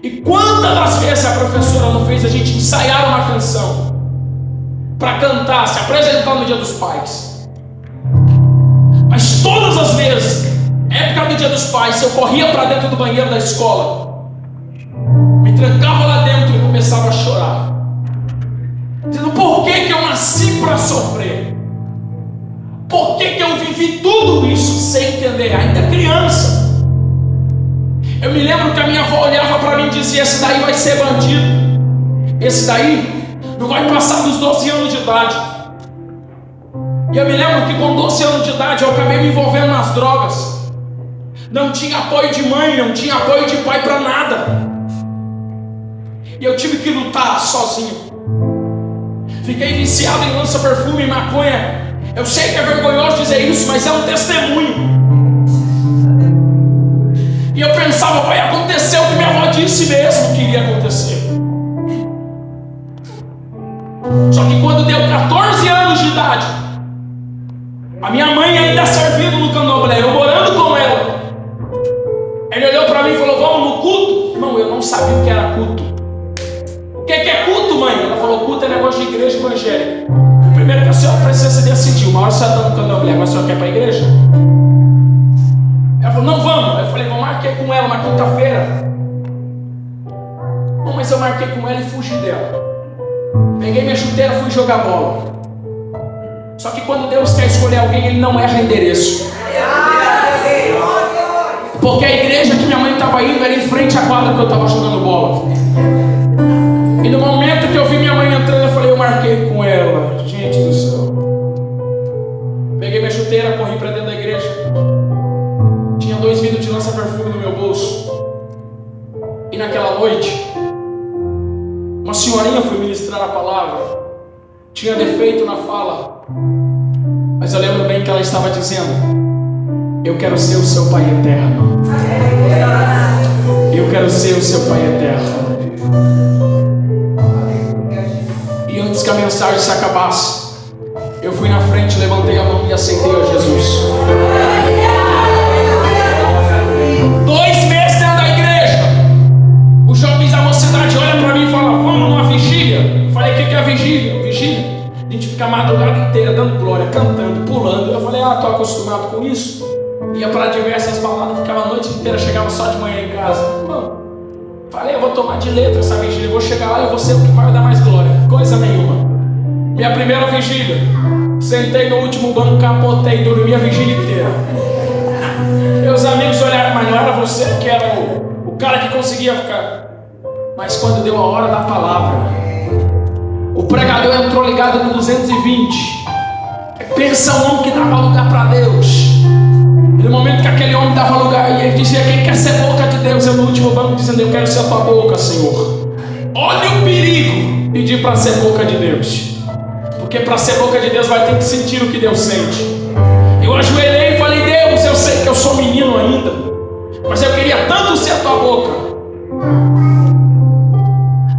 E quantas das vezes a professora não fez a gente ensaiar uma canção para cantar, se apresentar no Dia dos Pais? Mas todas as vezes, época do Dia dos Pais, eu corria para dentro do banheiro da escola, me trancava lá dentro e começava a chorar, dizendo: por que eu nasci para sofrer? Por que eu vivi tudo isso sem entender, ainda criança? Eu me lembro que a minha avó olhava para mim e dizia: esse daí vai ser bandido, esse daí não vai passar dos 12 anos de idade. E eu me lembro que com 12 anos de idade eu acabei me envolvendo nas drogas. Não tinha apoio de mãe, não tinha apoio de pai para nada. E eu tive que lutar sozinho. Fiquei viciado em lança-perfume e maconha. Eu sei que é vergonhoso dizer isso, mas é um testemunho. E eu pensava: vai acontecer o que minha avó disse mesmo que iria acontecer. Só que quando deu 14 anos de idade, a minha mãe ainda servindo no candomblé, eu morando com ela, ele olhou para mim e falou: vamos no culto? Irmão, eu não sabia o que era culto. O que é culto, mãe? Ela falou: culto é negócio de igreja evangélica. Primeiro que a senhora precisa se decidir. Uma hora você está no candomblé, mas a senhora quer ir para a igreja? Ela falou: não, vamos. Eu falei: eu marquei com ela na quinta-feira. Não, mas eu marquei com ela e fugi dela. Peguei minha chuteira e fui jogar bola. Só que quando Deus quer escolher alguém, Ele não erra endereço. Porque a igreja que minha mãe estava indo era em frente à quadra que eu estava jogando bola. E no momento que eu vi minha mãe entrando, eu falei: eu marquei com ela. Gente do céu. Peguei minha chuteira, corri para dentro da igreja. Tinha 2 vidros de lança-perfume no meu bolso. E naquela noite, uma senhorinha foi ministrar a palavra. Tinha defeito na fala, mas eu lembro bem que ela estava dizendo: Eu quero ser o seu Pai eterno. Eu quero ser o seu Pai eterno. E antes que a mensagem se acabasse, eu fui na frente, levantei a mão e aceitei a Jesus. 2 meses dentro da igreja, os jovens da mocidade olham para mim e falam: vamos numa vigília. Eu falei: o que é vigília? Vigília? A gente fica a madrugada inteira dando glória, cantando, pulando. Eu falei: estou acostumado com isso. Ia para diversas baladas, ficava a noite inteira, chegava só de manhã em casa. Não. Falei: eu vou tomar de letra essa vigília, eu vou chegar lá e eu vou ser o que vai dar mais glória. Coisa nenhuma. Minha primeira vigília, sentei no último banco, capotei, dormi a vigília inteira. Meus amigos olharam: mas não era você que era o cara que conseguia ficar. Mas quando deu a hora da palavra, o pregador entrou ligado no 220. Pensa um homem que dava lugar para Deus. No momento que aquele homem dava lugar, e ele dizia: quem quer ser boca de Deus? Eu no último banco dizendo: eu quero ser a tua boca, Senhor. Olha o perigo pedir para ser boca de Deus, porque para ser boca de Deus vai ter que sentir o que Deus sente. Eu ajoelhei e falei: Deus, eu sei que eu sou menino ainda, mas eu queria tanto ser a tua boca.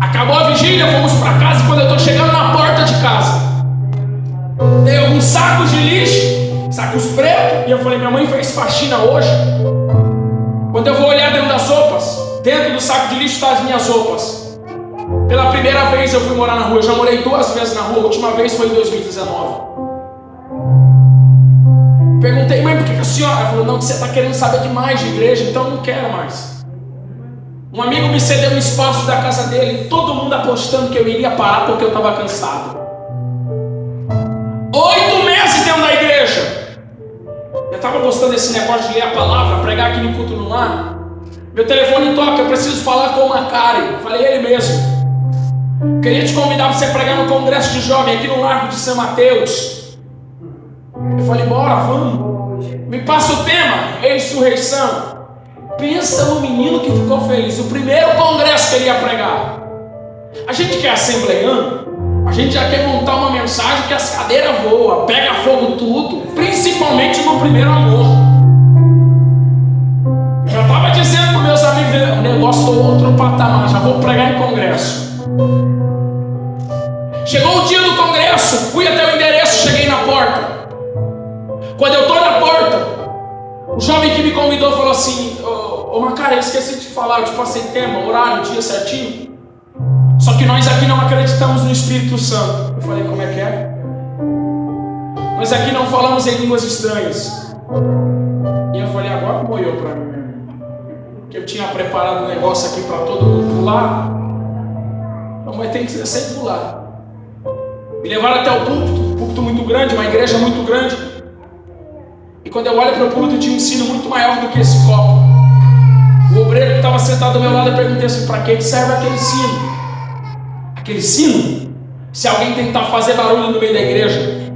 Acabou a vigília, fomos para casa, e quando eu estou chegando na porta de casa, tem alguns sacos de lixo, sacos pretos, e eu falei: minha mãe fez faxina hoje. Quando eu vou olhar dentro das roupas, dentro do saco de lixo estão as minhas roupas. Pela primeira vez eu fui morar na rua. Eu já morei 2 vezes na rua, a última vez foi em 2019. Perguntei: mãe, por que a senhora? Ela falou: não, que você está querendo saber demais de igreja, então eu não quero mais. Um amigo me cedeu um espaço da casa dele, todo mundo apostando que eu iria parar porque eu estava cansado. 8 meses dentro da igreja. Eu estava gostando desse negócio de ler a palavra, pregar aqui no culto no lar. Meu telefone toca: eu preciso falar com o Macari. Falei: ele mesmo. Queria te convidar para você pregar no congresso de jovem aqui no Largo de São Mateus. Eu falei: bora, vamos. Me passa o tema: ressurreição. Pensa no menino que ficou feliz. O primeiro congresso que ele ia pregar. A gente que é assembleiano, a gente já quer montar uma mensagem que as cadeiras voam, pega fogo tudo, principalmente no primeiro amor. Eu já estava dizendo para meus amigos: o negócio do outro patamar, já vou pregar em congresso. Chegou o dia do congresso, fui até o endereço, cheguei na porta. Quando eu estou na porta, o jovem que me convidou falou assim: ô Macari, eu esqueci de te falar, eu te passei tema, horário, dia certinho. Só que nós aqui não acreditamos no Espírito Santo. Eu falei: como é que é? Nós aqui não falamos em línguas estranhas. E eu falei: agora moiou para mim, que eu tinha preparado um negócio aqui para todo mundo pular. Não, mas tem que ser sem pular. Me levaram até o púlpito, um púlpito muito grande, uma igreja muito grande. E quando eu olho para o púlpito, tinha um sino muito maior do que esse copo. O obreiro que estava sentado do meu lado, eu perguntei assim: para que serve aquele sino? Aquele sino, se alguém tentar fazer barulho no meio da igreja,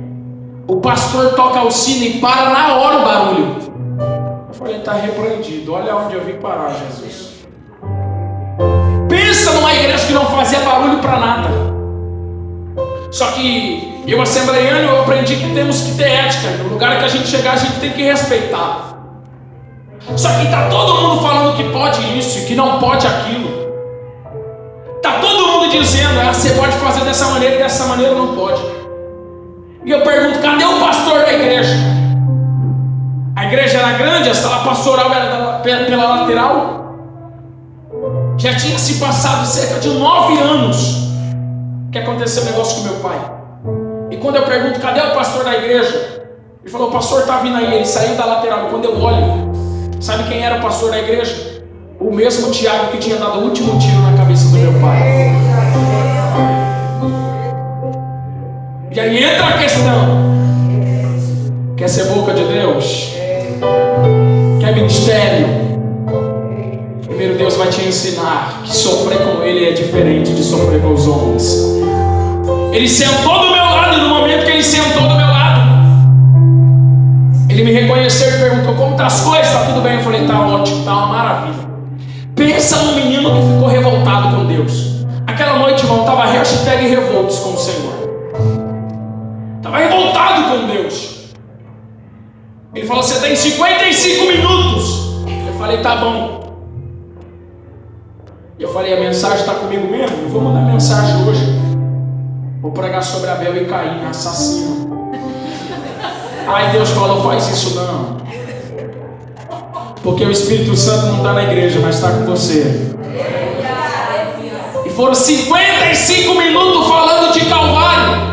o pastor toca o sino e para na hora o barulho. Eu falei: está repreendido, olha onde eu vim parar, Jesus. Pensa numa igreja que não fazia barulho para nada. Só que eu, assembleiano, eu aprendi que temos que ter ética. No lugar que a gente chegar, a gente tem que respeitar. Só que está todo mundo falando que pode isso e que não pode aquilo. Está todo mundo dizendo: você pode fazer dessa maneira e dessa maneira não pode. E eu pergunto: cadê o pastor da igreja? A igreja era grande, a sala pastoral era pela lateral. Já tinha se passado cerca de 9 anos que aconteceu um negócio com meu pai. E quando eu pergunto: cadê o pastor da igreja? Ele falou: o pastor está vindo aí. Ele saiu da lateral. E quando eu olho, sabe quem era o pastor da igreja? O mesmo Tiago que tinha dado o último tiro na cabeça do meu pai. E aí entra a questão: quer ser boca de Deus? Quer ministério? Primeiro Deus vai te ensinar que sofrer com Ele é diferente de sofrer com os homens. Ele sentou do meu lado, e no momento que Ele sentou do meu lado, Ele me reconheceu e perguntou: como tá as coisas? Tá tudo bem? Eu falei: tá ótimo, tá uma maravilha. Pensa num menino que ficou revoltado com Deus. Aquela noite, irmão, estava #revoltos com o Senhor. Estava revoltado com Deus. Ele falou: você tem 55 minutos. Eu falei: tá bom. E eu falei: a mensagem está comigo mesmo? Eu vou mandar mensagem hoje. Vou pregar sobre Abel e Caim, assassino. Aí Deus falou: faz isso não, porque o Espírito Santo não está na igreja, mas está com você. E foram 55 minutos falando de Calvário.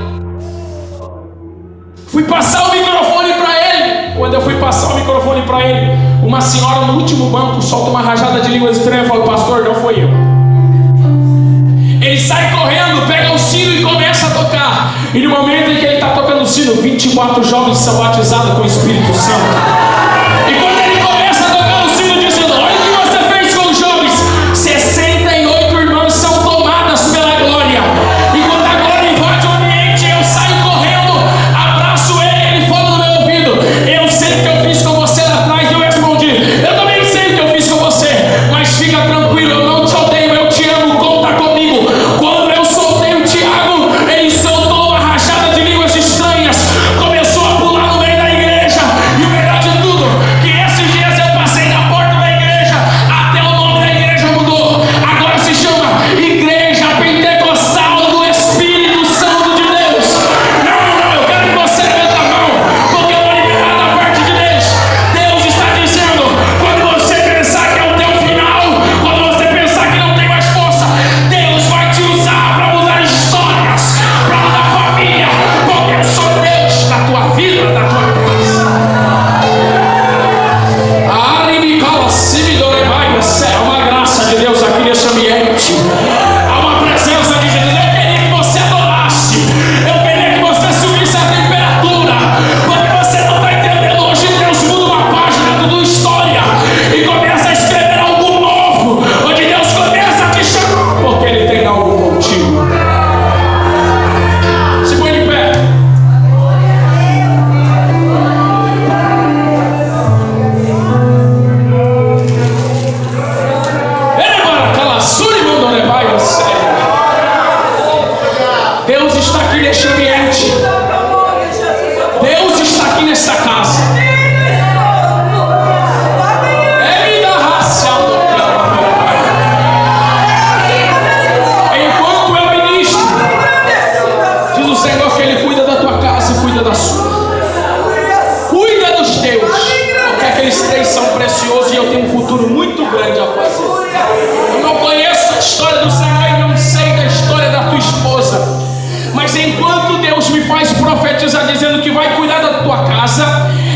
Fui passar o microfone para ele. Quando eu fui passar o microfone para ele, uma senhora no último banco solta uma rajada de língua estranha e fala: pastor, não foi eu. Ele sai correndo, pega o sino e começa a tocar. E no momento em que ele está tocando o sino, 24 jovens são batizados com o Espírito Santo. E quando ele começa a tocar o sino, dizendo: olha o que você fez com os jovens, 68 irmãs são tomadas pela glória. E quando a glória invade o ambiente, eu saio correndo, abraço ele, ele fala no meu ouvido: eu sei o que eu fiz com você lá atrás. E eu respondi: eu também sei o que eu fiz com você, mas fica tranquilo, eu não te odeio, eu te amo, conta comigo. Quando eu soltei o Tiago, ele soltou uma rajada de línguas estranhas, começou a pular no meio da igreja. E o melhor de tudo, que esses dias eu passei na porta da igreja, até o nome da igreja mudou. Agora se chama Igreja Pentecostal do Espírito Santo de Deus. Não, eu quero que você levante a mão, porque eu vou liberar da parte de Deus. Deus está dizendo: quando você pensar que é o teu final, quando você pensar que não tem mais força, Deus vai te usar para mudar histórias, para mudar família, porque eu sou Deus da tua vida, da tua casa. É uma graça de Deus aqui nesse ambiente. Há uma presença de Jesus. Eu queria que você adorasse. Eu queria que você subisse a temperatura, porque você não está entendendo. Hoje Deus muda uma página da tua história e começa a escrever algo novo, onde Deus começa a te chamar, porque Ele tem algo contigo. Se põe de pé. Deus está aqui neste ambiente. Deus está aqui nesta casa. Enquanto eu ministro, diz o Senhor que Ele cuida da tua casa e cuida da sua. Cuida dos teus, porque aqueles três são preciosos e eu tenho um futuro muito grande a fazer. Eu não conheço a história do Senhor e não sei da história da tua esposa, mas enquanto Deus me faz profetizar dizendo que vai cuidar da tua casa,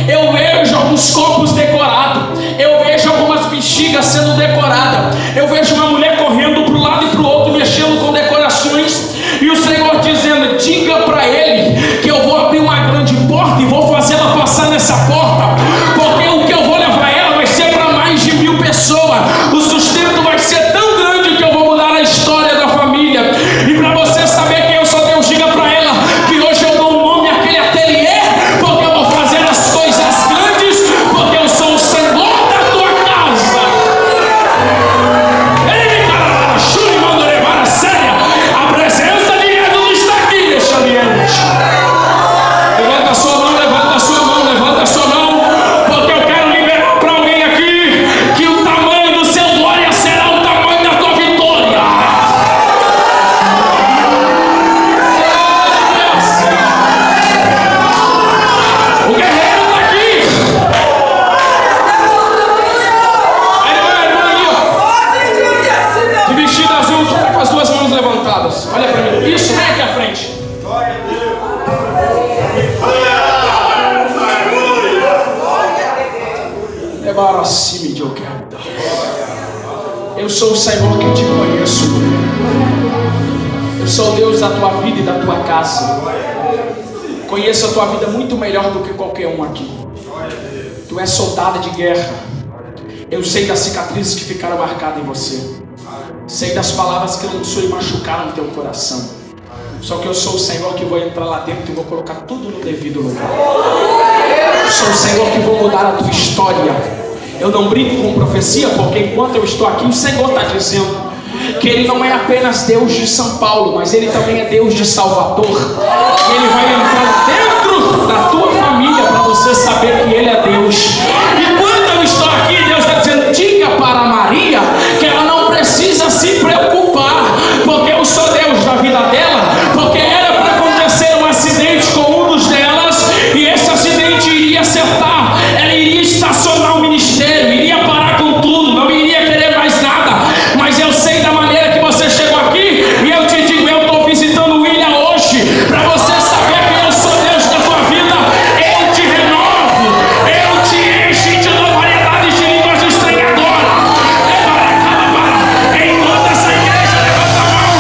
eu vejo alguns copos decorados, eu vejo algumas bexigas sendo decoradas, eu vejo uma mulher correndo para um lado e para o outro, mexendo com decorações, e o Senhor dizendo: diga para ele que eu vou abrir uma grande porta e vou fazê-la passar nessa porta, porque o que eu vou levar ela vai ser para mais de 1000 pessoas. O sustento vai ser tão grande que eu vou mudar a história da família. E para você saber quem eu sou Deus, diga para ela que hoje eu dou um nome àquele ateliê, porque eu vou fazer as coisas grandes, porque eu sou o Senhor da tua casa. Ei, cara, Shuri manda levar a sério. A presença de Jesus está aqui neste ambiente. Levanta a sua mão, levanta a sua mão, levanta a sua mão, porque eu quero liberar para alguém aqui que o tamanho do seu glória será o tamanho da tua vitória. O guerreiro está aqui. Aí vai a irmã ali, ó, de vestido azul, que está com as duas mãos levantadas. Olha para mim. Isso, vem aqui à frente. Levar acima de eu quero. Eu sou o Senhor que te conheço. Eu sou o Deus da tua vida e da tua casa. Conheço a tua vida muito melhor do que qualquer um aqui. Tu és soldada de guerra. Eu sei das cicatrizes que ficaram marcadas em você. Sei das palavras que lançou e machucaram o teu coração. Só que eu sou o Senhor que vou entrar lá dentro e vou colocar tudo no devido lugar. Eu sou o Senhor que vou mudar a tua história. Eu não brinco com profecia, porque enquanto eu estou aqui, o Senhor está dizendo que Ele não é apenas Deus de São Paulo, mas Ele também é Deus de Salvador. E Ele vai entrar dentro da tua família para você saber que Ele é Deus. acertar, ela iria estacionar o ministério, iria parar com tudo, não iria querer mais nada. Mas eu sei da maneira que você chegou aqui, e eu te digo, eu estou visitando o William hoje, para você saber que eu sou Deus da tua vida. Eu te renovo, eu te encho e te dou variedades de línguas estranhadoras. Em toda essa igreja, levanta a mão,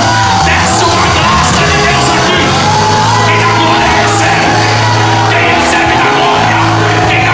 desce uma graça de Deus aqui. Quem a glória recebe, quem recebe da glória, quem a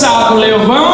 cansado, levanta.